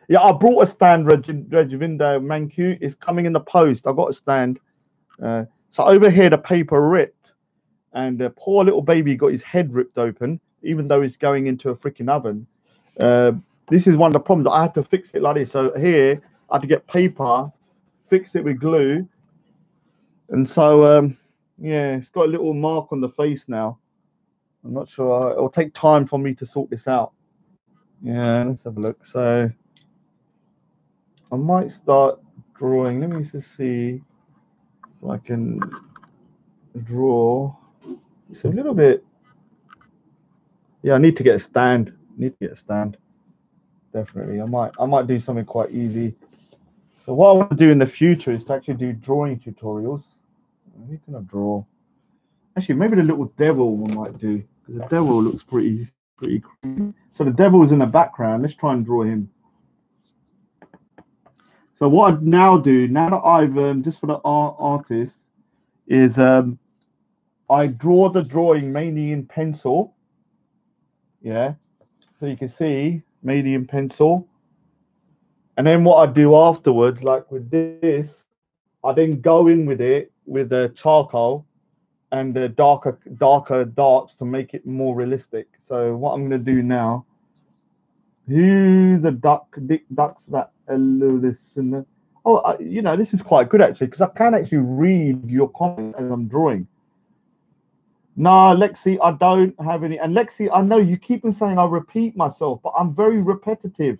yeah, I brought a stand, Regivindo Thankyou. It's coming in the post. I got a stand. So over here, the paper ripped. And the poor little baby got his head ripped open, even though he's going into a freaking oven. This is one of the problems. I had to fix it like this. So here, I had to get paper, fix it with glue. And so, yeah, it's got a little mark on the face now. I'm not sure. It'll take time for me to sort this out. Yeah, let's have a look. So I might start drawing. Let me just see if I can draw. It's a little bit. Yeah, I need to get a stand. Definitely. I might do something quite easy. So what I want to do in the future is to actually do drawing tutorials. Who can I draw? Actually, maybe the little devil I might do, because the devil looks pretty cool. So the devil is in the background. Let's try and draw him. So what I now do, now that I've just for the artist, is I draw the drawing mainly in pencil. Yeah, so you can see mainly in pencil. And then what I do afterwards, like with this, I then go in with it with the charcoal and the darker darks to make it more realistic. So what I'm going to do now, who's a ducks that listen? Oh, you know, this is quite good actually, because I can actually read your comments as I'm drawing. No, Lexi, I don't have any. And Lexi, I know you keep on saying I repeat myself, but I'm very repetitive.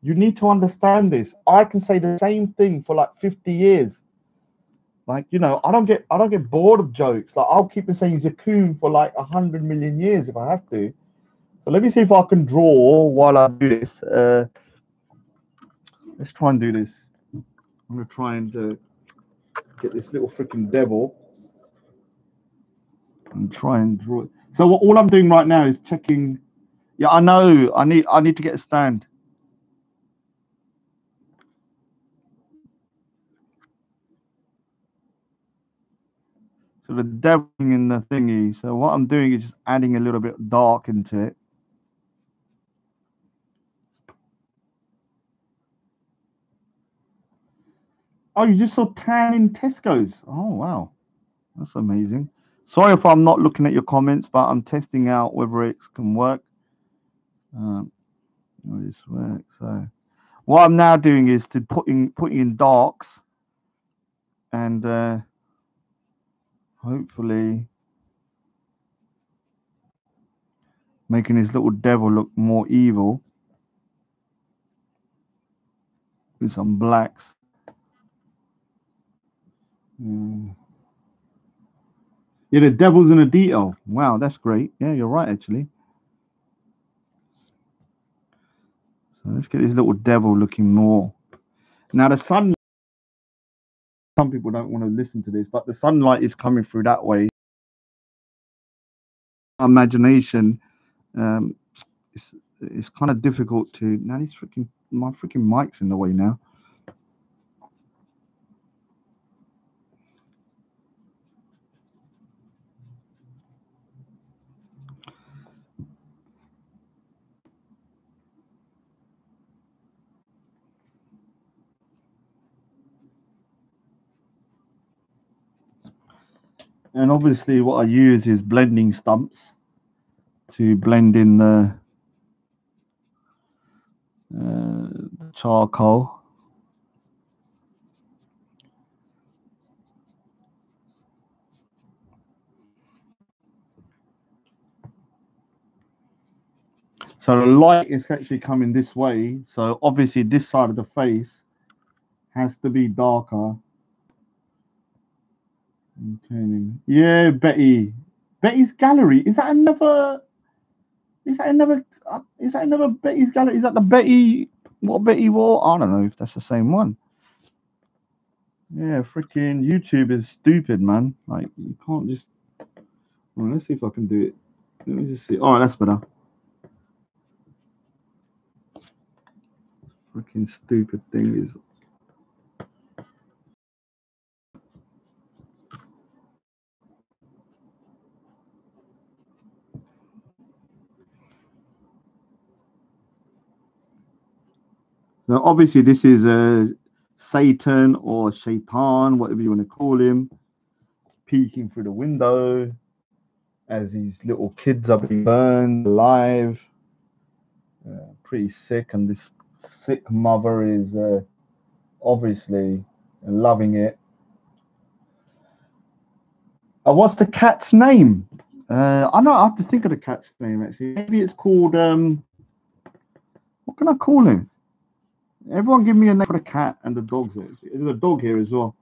You need to understand this. I can say the same thing for like 50 years. Like, you know, I don't get bored of jokes. Like, I'll keep on saying Zakoon for like 100 million years if I have to. So let me see if I can draw while I do this. Let's try and do this. I'm gonna try and get this little freaking devil and try and draw it. So all I'm doing right now is checking. Yeah, I know. I need to get a stand. So the devil in the thingy. So what I'm doing is just adding a little bit dark into it. Oh, you just saw tan in Tesco's. Oh wow, that's amazing. Sorry if I'm not looking at your comments, but I'm testing out whether it can work. This works. So what I'm now doing is to putting in darks and hopefully making this little devil look more evil with some blacks. Yeah, the devil's in a detail. Wow, that's great. Yeah, you're right actually. So let's get this little devil looking more. Now the sun. Some people don't want to listen to this, but the sunlight is coming through that way. Imagination, um, it's kind of difficult to. Now my freaking mic's in the way now. And obviously, what I use is blending stumps to blend in the charcoal. So the light is actually coming this way. So obviously, this side of the face has to be darker. I'm turning. Yeah, Betty. Betty's Gallery. Is that another? Is that another? Is that another Betty's Gallery? Is that the Betty? What Betty wore? I don't know if that's the same one. Yeah, freaking YouTube is stupid, man. Like you can't just All right, let's see if I can do it. Let me just see. All right, that's better. Freaking stupid thing is. So obviously this is Satan or Shaitan, whatever you want to call him, peeking through the window as these little kids are being burned alive. Pretty sick, and this sick mother is obviously loving it. What's the cat's name? I know I have to think of the cat's name actually. Maybe it's called what can I call him? Everyone give me a name for the cat and the dogs. There's a dog here as well.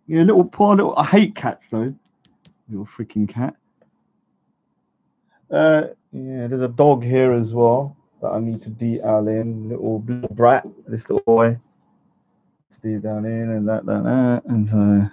Yeah, little poor little. I hate cats though. Little freaking cat. Yeah, there's a dog here as well that I need to detail in. Little brat, this little boy. Detail in and that, and so.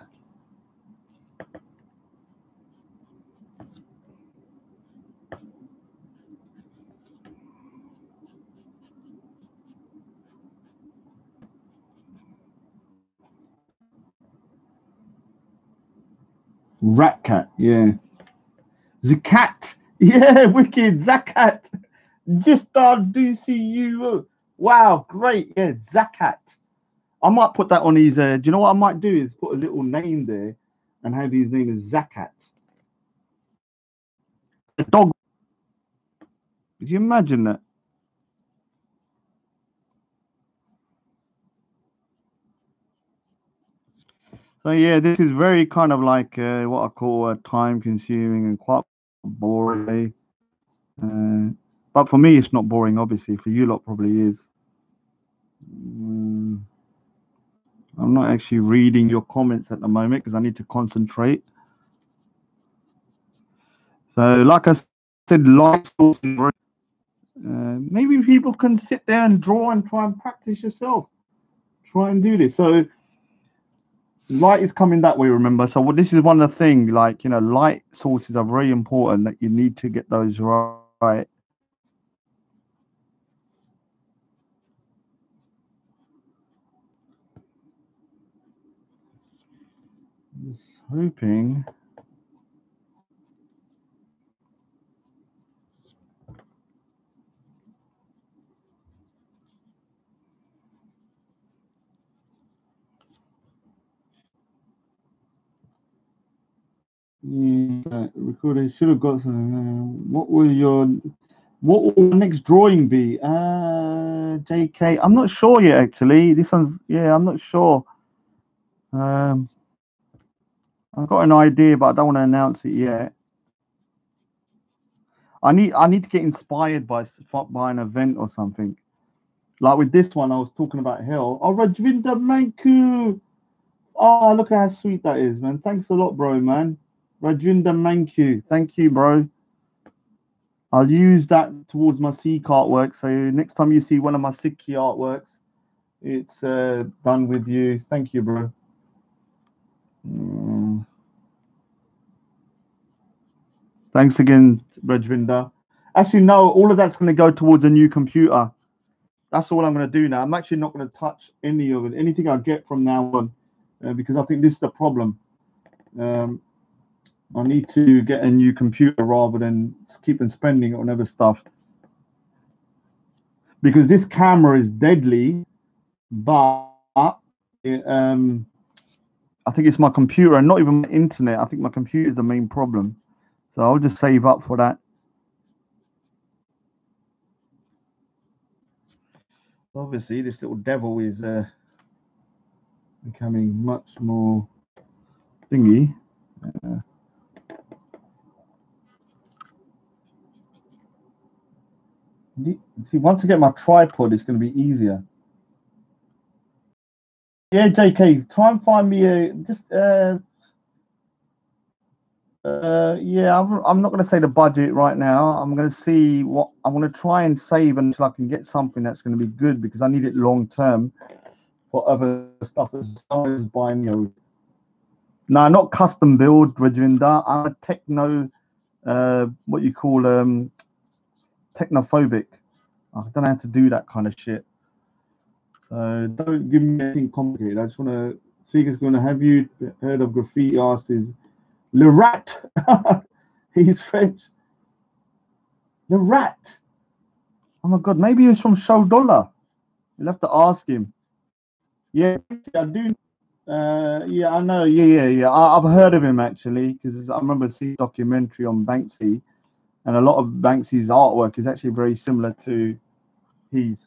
Rat cat, yeah. Zakat, yeah, wicked Zakat. Just do see you. Wow, great, yeah, Zakat. I might put that on his. Do you know what I might do is put a little name there, and have his name is Zakat. The dog. Could you imagine that? So yeah, this is very kind of like what I call time-consuming and quite boring. But for me, it's not boring. Obviously, for you lot, probably is. Mm, I'm not actually reading your comments at the moment because I need to concentrate. So, like I said, light sources. Maybe people can sit there and draw and try and practice yourself. Try and do this. So, light is coming that way. Remember. So, this is one of the things. Like light sources are very important. That you need to get those right. Just hoping. Yeah, recording should have got some. What will the next drawing be? JK. I'm not sure yet. Actually, this one's yeah. I'm not sure. Um, I've got an idea, but I don't want to announce it yet. I need to get inspired by an event or something. Like with this one, I was talking about hell. Oh, Rajvinda Manku. Oh, look how sweet that is, man. Thanks a lot, bro, man. Rajvinda Manku. Thank you, bro. I'll use that towards my Sikh artwork. So next time you see one of my Sikh artworks, it's done with you. Thank you, bro. Mm. Thanks again, Rajvinda. Actually, no, all of that's going to go towards a new computer. That's all I'm going to do now. I'm actually not going to touch any of it, anything I get from now on, because I think this is the problem. Um, I need to get a new computer rather than keep on spending it on other stuff. Because this camera is deadly, but I think it's my computer and not even my internet. I think my computer is the main problem. So I'll just save up for that. Obviously, this little devil is becoming much more thingy. Uh, See, once I get my tripod, it's going to be easier. Yeah, JK, try and find me a just. Yeah, I'm not going to say the budget right now. I'm going to see what I'm going to try and save until I can get something that's going to be good because I need it long term for other stuff as buying No, not custom build, Rajvinder. I'm a techno, what you call technophobic. I don't know how to do that kind of shit. So don't give me anything complicated. I just want to. Speaker's going to have you heard of graffiti artist Le Rat? He's French. The Rat. Oh my God, maybe he's from Show Dollar. You'll have to ask him. Yeah, I do. Yeah, I know. Yeah. I've heard of him actually because I remember seeing a documentary on Banksy, and a lot of Banksy's artwork is actually very similar to his.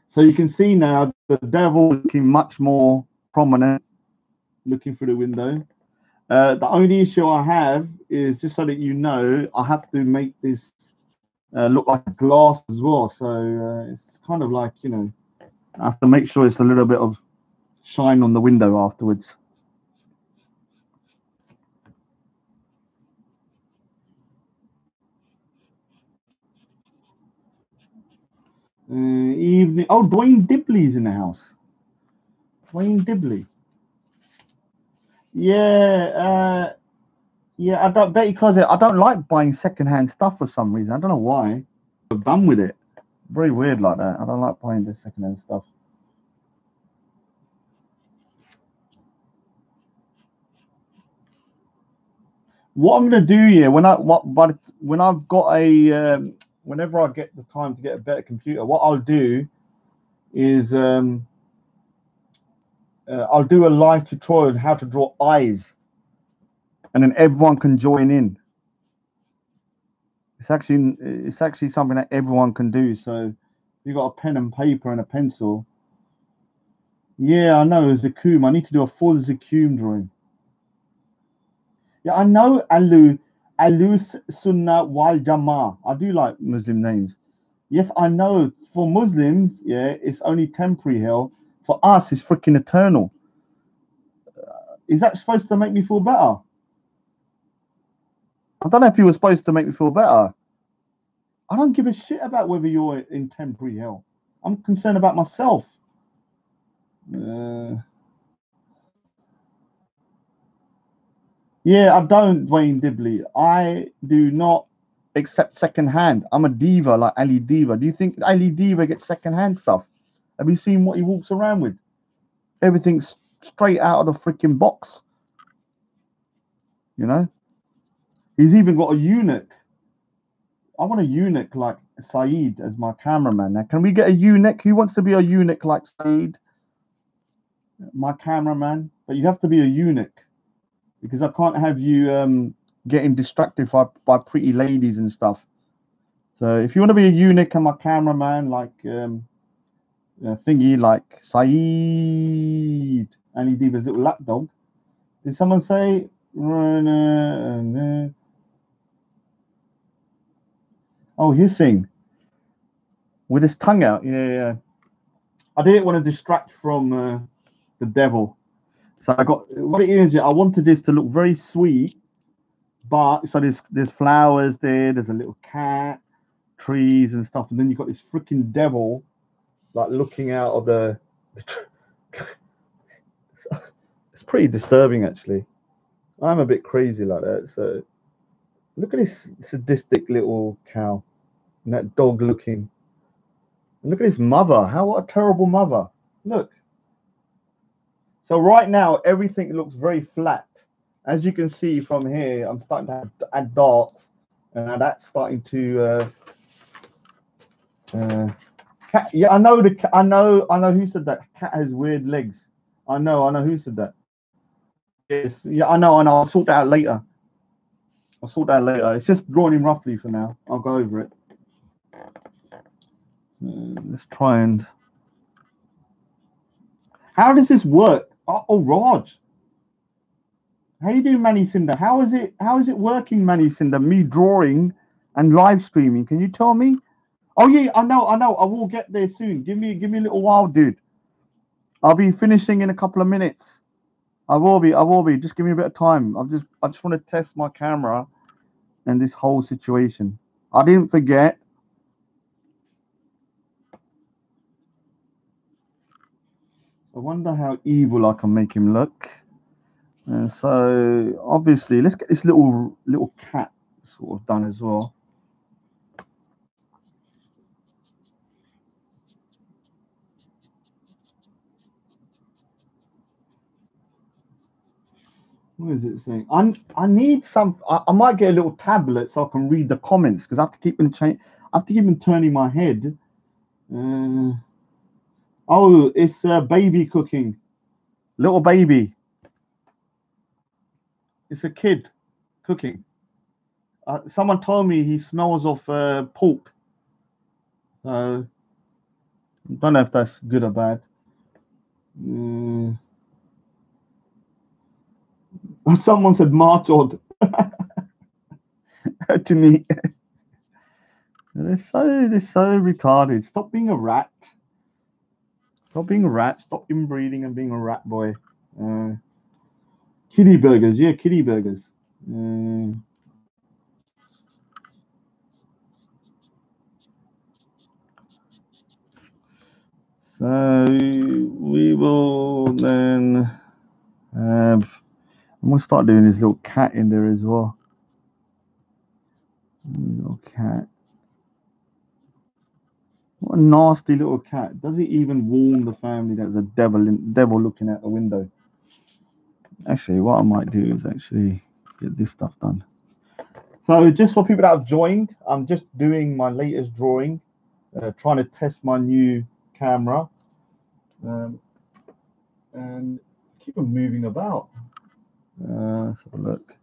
So you can see now the devil looking much more prominent, looking through the window. The only issue I have is, just so that you know, I have to make this look like glass as well. So it's kind of like, you know, I have to make sure it's a little bit of shine on the window afterwards. Evening. Oh, Dwayne Dibley's in the house. Dwayne Dibley. Yeah. Yeah, I don't, Betty Closet. I don't like buying secondhand stuff for some reason. I don't know why. I'm done with it. Very weird like that. I don't like buying the secondhand stuff. What I'm gonna do here, when I've got whenever I get the time to get a better computer, what I'll do is I'll do a live tutorial on how to draw eyes, and then everyone can join in. It's actually something that everyone can do. So if you've got a pen and paper and a pencil. Yeah, I know, Zakum. I need to do a full Zakum drawing. Yeah, I know Alu Sunnah Wal Jamaa. I do like Muslim names. Yes, I know. For Muslims, yeah, it's only temporary hell. For us, it's freaking eternal. Is that supposed to make me feel better? I don't know if you were supposed to make me feel better. I don't give a shit about whether you're in temporary hell. I'm concerned about myself. Yeah, I don't, Dwayne Dibley. I do not accept secondhand. I'm a diva like Ali Diva. Do you think Ali Diva gets secondhand stuff? Have you seen what he walks around with? Everything's straight out of the freaking box. You know? He's even got a eunuch. I want a eunuch like Saeed as my cameraman. Now, can we get a eunuch? Who wants to be a eunuch like Saeed? My cameraman. But you have to be a eunuch because I can't have you getting distracted by pretty ladies and stuff. So if you want to be a eunuch and my cameraman, like thingy, like Saeed, and he did his little lapdog. Did someone say? Oh, hissing with his tongue out. Yeah. I didn't want to distract from the devil, so I got what it is. I wanted this to look very sweet, but so there's flowers there. There's a little cat, trees and stuff, and then you got this freaking devil like looking out of the it's pretty disturbing actually. I'm a bit crazy like that. So look at this sadistic little cow and that dog looking. And look at his mother. What a terrible mother. Look. So right now everything looks very flat. As you can see from here, I'm starting to add dots, and now that's starting to cat, yeah, I know I know who said that. Cat has weird legs. I know who said that. Yes, yeah, I know. I'll sort that out later. It's just drawing him roughly for now. I'll go over it. Let's try and. How does this work? Oh, Raj. How you doing, Manny Cinder? How is it working, Manny Cinder? Me drawing and live streaming. Can you tell me? Oh yeah, I know. I will get there soon. Give me a little while, dude. I'll be finishing in a couple of minutes. I will be. Just give me a bit of time. I just want to test my camera and this whole situation. I didn't forget. I wonder how evil I can make him look. And so obviously, let's get this little cat sort of done as well. What is it saying? I need some. I might get a little tablet so I can read the comments because I have to keep I have to keep on turning my head. Uh, oh, it's baby cooking. Little baby. It's a kid cooking. Someone told me he smells of pork. I don't know if that's good or bad. Someone said martyred to me. They're so retarded. Stop being a rat. Stop being a rat. Stop inbreeding and being a rat boy. Uh, Kitty burgers, yeah, kitty burgers. Uh, so we will then have. I'm gonna start doing this little cat in there as well. Little cat. What a nasty little cat. Does it even warn the family there's a devil looking out the window? Actually, what I might do is actually get this stuff done. So just for people that have joined, I'm just doing my latest drawing, trying to test my new camera, um, and keep on moving about. Let's have a look.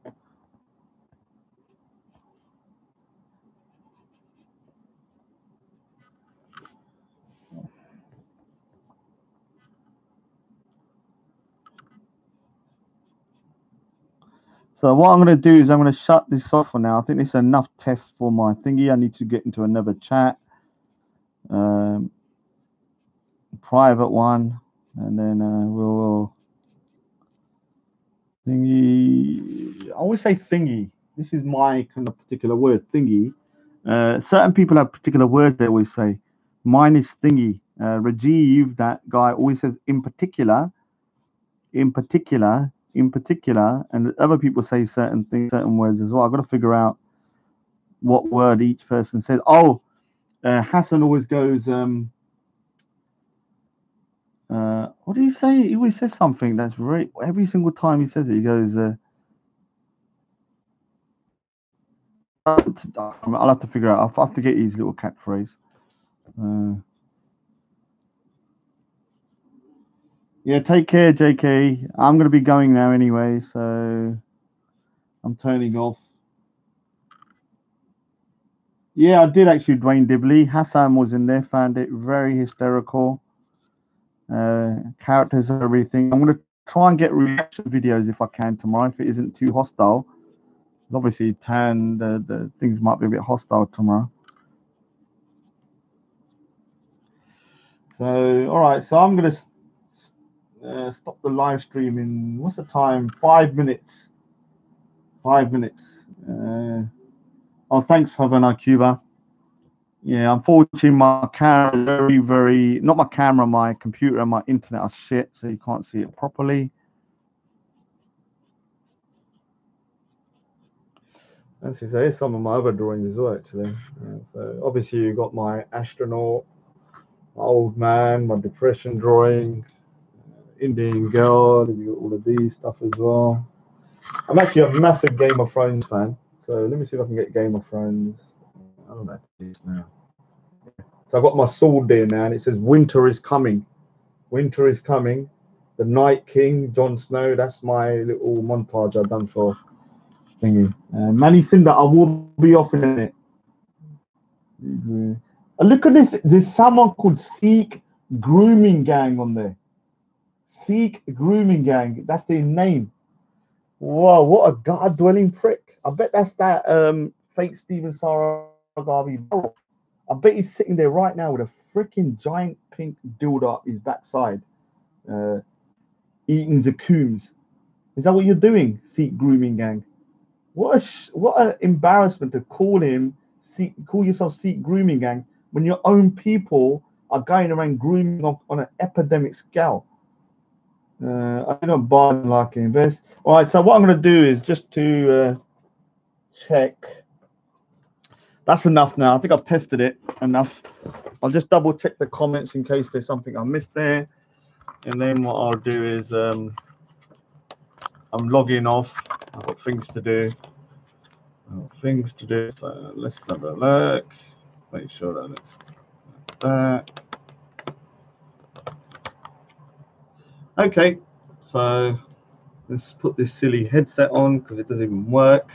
So what I'm going to do is I'm going to shut this off for now. I think it's enough test for my thingy. I need to get into another chat, private one, and then we'll thingy. I always say thingy. This is my kind of particular word, thingy. Certain people have particular words they always say. Mine is thingy. Rajiv, that guy, always says in particular, in particular, in particular, and other people say certain things, certain words as well. I've got to figure out what word each person says. Oh, Hassan always goes. What do you say? He always says something that's very. Every single time he says it, he goes. I'll have to figure out. I'll have to get his little catchphrase. Yeah, take care, JK. I'm gonna be going now anyway, so I'm turning off. Yeah, I did actually Dwayne Dibley. Hassan was in there, found it very hysterical. Characters and everything. I'm gonna try and get reaction videos if I can tomorrow, if it isn't too hostile. Obviously, the things might be a bit hostile tomorrow. So, all right. So I'm gonna stop the live stream in what's the time? 5 minutes. 5 minutes. Oh, thanks, Havana, Cuba. Yeah, unfortunately, my camera very not my camera, my computer and my internet are shit, so you can't see it properly. Actually, so here's some of my other drawings as well, actually. So obviously you got my astronaut, my old man, my depression drawing, Indian girl, you got all of these stuff as well. I'm actually a massive Game of Thrones fan, so let me see if I can get Game of Thrones. I don't know this now. So I've got my sword there now, and it says winter is coming. Winter is coming. The Night King, Jon Snow. That's my little montage I've done for thingy. Manny Cinder, I will be off in a minute. Look at this. There's someone called Seek Grooming Gang on there. Seek Grooming Gang. That's their name. Whoa, what a god dwelling prick. I bet that's that fake Steven Saragavi. I bet he's sitting there right now with a freaking giant pink dildo up his backside, eating Zakooms. Is that what you're doing, Seek Grooming Gang? What an embarrassment to call yourself Seek Grooming Gang when your own people are going around grooming on an epidemic scale. I don't buy them like invest. All right, so what I'm going to do is just to check. That's enough now. I think I've tested it enough. I'll just double check the comments in case there's something I missed there. And then what I'll do is I'm logging off. I've got things to do. So let's have a look. Make sure that it's that. Okay, so let's put this silly headset on because it doesn't even work.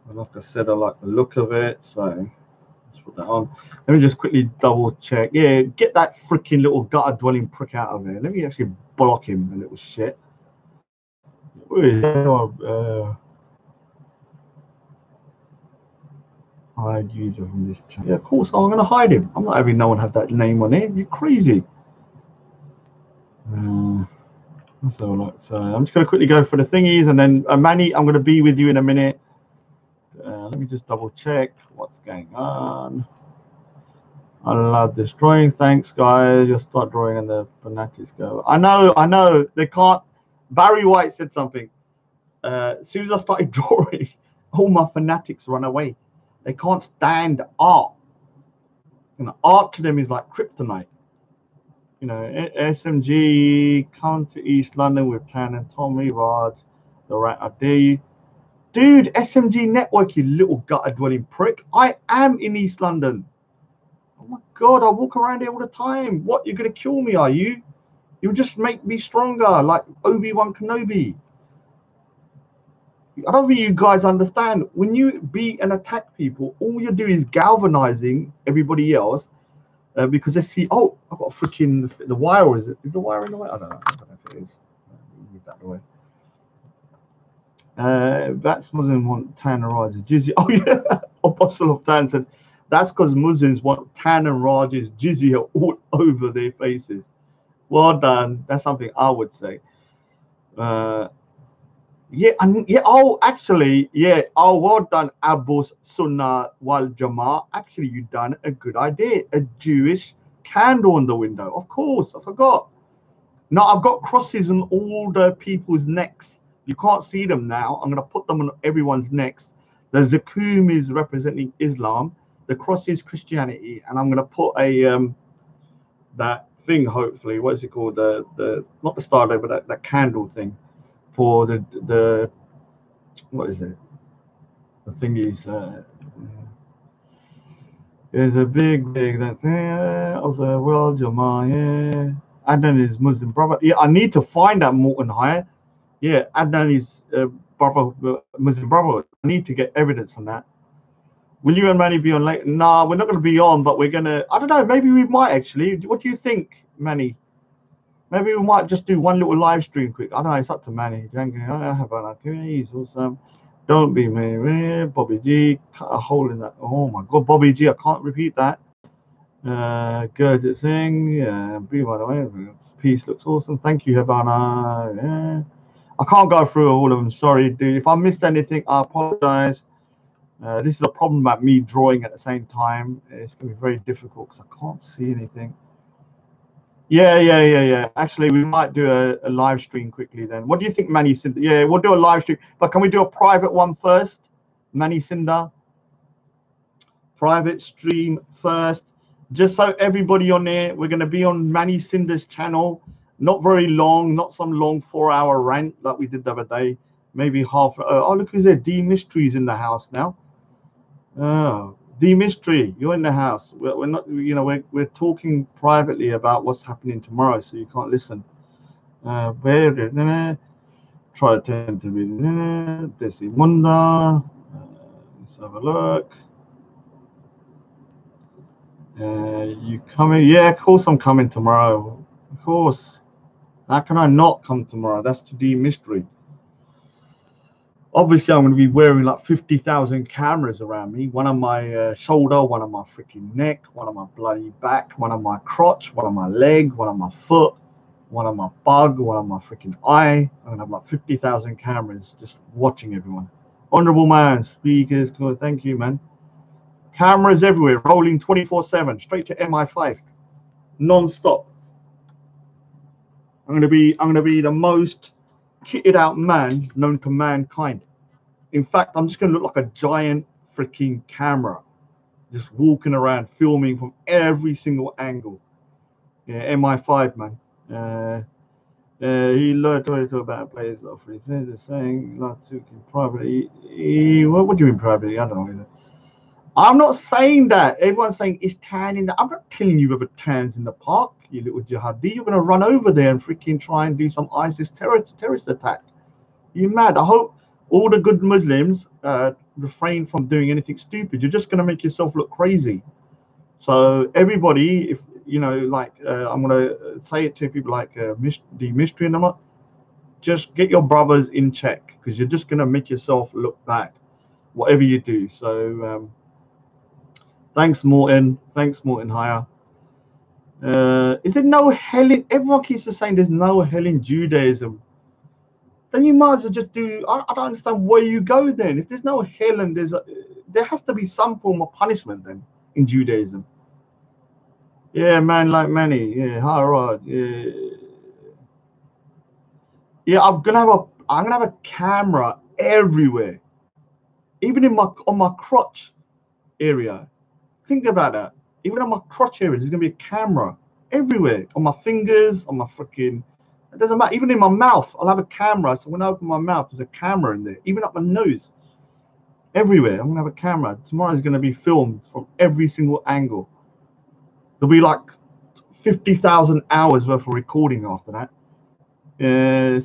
And like I said, I like the look of it, so let's put that on. Let me just quickly double check. Yeah, get that freaking little gutter dwelling prick out of here. Let me actually block him, a little shit. Hide user from this chat. Yeah, of course I'm gonna hide him. I'm not having no one have that name on it. You're crazy. So I'm just gonna quickly go for the thingies, and then Manny, I'm gonna be with you in a minute. Let me just double check what's going on. I love this drawing. Thanks, guys. You'll start drawing, and the fanatics go. I know. They can't. Barry White said something. As soon as I started drawing, all my fanatics run away. They can't stand art. You know, art to them is like kryptonite. You know, SMG, come to East London with Tan and Tommy, Raj, the rat. I dare you. Dude, SMG Network, you little gutter dwelling prick. I am in East London. Oh my God, I walk around here all the time. What, you're going to kill me, are you? You'll just make me stronger, like Obi-Wan Kenobi. I don't think you guys understand. When you beat and attack people, all you do is galvanizing everybody else because they see, oh, I've got a freaking the wire, or is the wire in the way? I don't know if it is. Move that away. That's Muslim want Tan and Raj's jizya. Oh yeah, Apostle of Tan said that's because Muslims want Tan and Raj's jizya all over their faces. Well done. That's something I would say. Yeah, and yeah. Oh, actually, yeah. Oh, well done, Abbas Sunnah wal Jama'ah. Actually, you done a good idea. A Jewish candle on the window. Of course, I forgot. No, I've got crosses on all the people's necks. You can't see them now. I'm gonna put them on everyone's necks. The zakum is representing Islam. The cross is Christianity, and I'm gonna put a that thing. Hopefully, what is it called? The not the star but that candle thing. For the what is it? The thing is there's a big that of the world, Jama'ah. Adnan is Muslim brother. Yeah, I need to find that Morton Higher. Yeah, Adnan is brother, Muslim brother. I need to get evidence on that. Will you and Manny be on later? Nah, we're not going to be on, but we're gonna. I don't know. Maybe we might actually. What do you think, Manny? Maybe we might just do one little live stream quick. I don't know, it's up to Manny. He's awesome. Don't be me. Bobby G, cut a hole in that. Oh my God, Bobby G, I can't repeat that. Good thing. Yeah, be by the way. Peace looks awesome. Thank you, Havana. Yeah. I can't go through all of them. Sorry, dude. If I missed anything, I apologize. This is a problem about me drawing at the same time. It's going to be very difficult because I can't see anything. Yeah. Actually, we might do a live stream quickly then. What do you think, Manny Cinder? Yeah, we'll do a live stream. But can we do a private one first? Manny Cinder? Private stream first. Just so everybody on there, we're going to be on Manny Cinder's channel. Not very long, not some long 4-hour rant like we did the other day. Maybe half. Oh, look who's there. D Mystery's in the house now. Oh. The mystery, you're in the house. We're not, you know, we're talking privately about what's happening tomorrow, so you can't listen. Try to tend to be Desi Munda. Let's have a look. You coming? Yeah, of course I'm coming tomorrow. Of course. How can I not come tomorrow? That's to the mystery. Obviously, I'm going to be wearing like 50,000 cameras around me. One on my shoulder, one on my freaking neck, one on my bloody back, one on my crotch, one on my leg, one on my foot, one on my bug, one on my freaking eye. I'm going to have like 50,000 cameras just watching everyone. Honorable man, speakers, good. Thank you, man. Cameras everywhere, rolling 24/7, straight to MI5, non-stop. I'm gonna be the most kitted out man known to mankind. In fact, I'm just gonna look like a giant freaking camera, just walking around filming from every single angle. Yeah, MI5 man. He learned to talk about players of free they're saying not to privately. What do you mean privately? I don't know. I'm not saying that. Everyone's saying it's tan in the. I'm not telling you whether tan's in the park, you little jihadi. You're gonna run over there and freaking try and do some ISIS terrorist attack. You mad? I hope all the good Muslims refrain from doing anything stupid. You're just gonna make yourself look crazy. So everybody, if you know, like I'm gonna say it to people like the mystery and them, just get your brothers in check because you're just gonna make yourself look bad, whatever you do. So thanks, Morton. Thanks, Morton Hire. Is there no hell in? Everyone keeps saying there's no hell in Judaism. Then you might as well just do. I don't understand where you go then. If there's no hell and there has to be some form of punishment then in Judaism. Yeah, man like many. Yeah, Harad. Yeah. Yeah, I'm gonna have a camera everywhere, even in on my crotch area. Think about that. Even on my crotch area, there's gonna be a camera everywhere. On my fingers, on my freaking. It doesn't matter. Even in my mouth, I'll have a camera. So when I open my mouth, there's a camera in there. Even up my nose, everywhere. I'm gonna have a camera. Tomorrow's gonna be filmed from every single angle. There'll be like 50,000 hours worth of recording after that.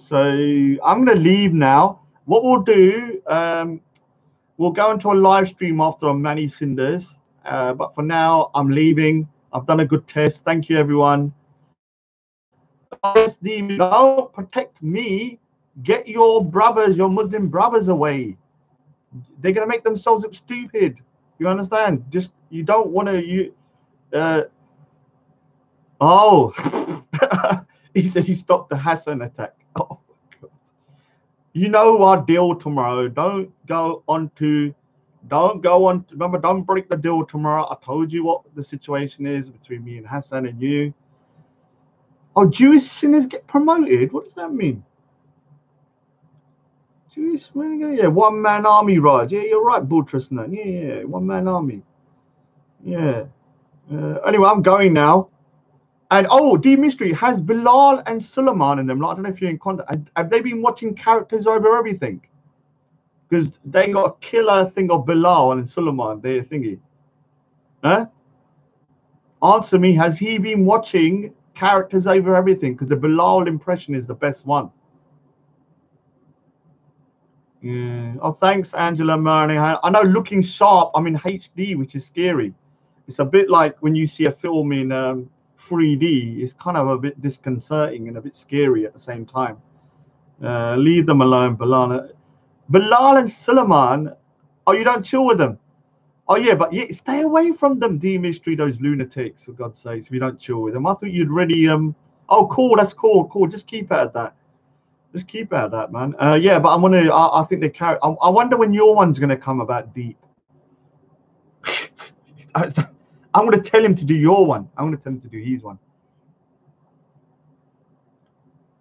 So I'm going to leave now. What we'll do, we'll go into a live stream after on Manny Cinders. But for now, I'm leaving. I've done a good test. Thank you, everyone. Don't protect me. Get your brothers, your Muslim brothers away. They're going to make themselves look stupid. You understand? Just, you don't want to, he said he stopped the Hassan attack. Oh, God. You know our deal tomorrow. Don't go on. Remember, don't break the deal tomorrow. I told you what the situation is between me and Hassan and you. Oh, Jewish sinners get promoted? What does that mean? Jewish, yeah, one man army, Raj. Yeah, you're right, Bultrasna. Yeah, one man army. Yeah. Anyway, I'm going now. And D Mystery has Bilal and Suleiman in them. Like, I don't know if you're in contact. Have they been watching Characters Over Everything? Because they got a killer thing of Bilal and Suleiman. They're thingy. Huh? Answer me. Has he been watching Characters Over Everything? Because the Bilal impression is the best one. Yeah. Oh, thanks, Angela Murney. I know looking sharp. I'm in HD, which is scary. It's a bit like when you see a film in 3D. It's kind of a bit disconcerting and a bit scary at the same time. Leave them alone, Bilal and Suleiman. Oh, you don't chill with them? Oh yeah, but yeah, stay away from them, D Mystery, those lunatics, for God's sakes. If you don't chill with them, I thought you'd really oh, cool, that's cool. Just keep it at that. Just keep it at that, man. Yeah, but I'm gonna. I think they carry. I wonder when your one's gonna come about deep. I'm gonna tell him to do your one. I'm gonna tell him to do his one.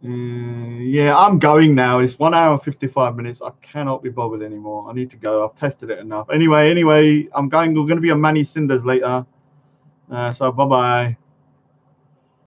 Yeah, I'm going now. It's 1 hour and 55 minutes. I cannot be bothered anymore. I need to go. I've tested it enough. Anyway, I'm going. We're going to be on Manny Cinders later. So bye-bye.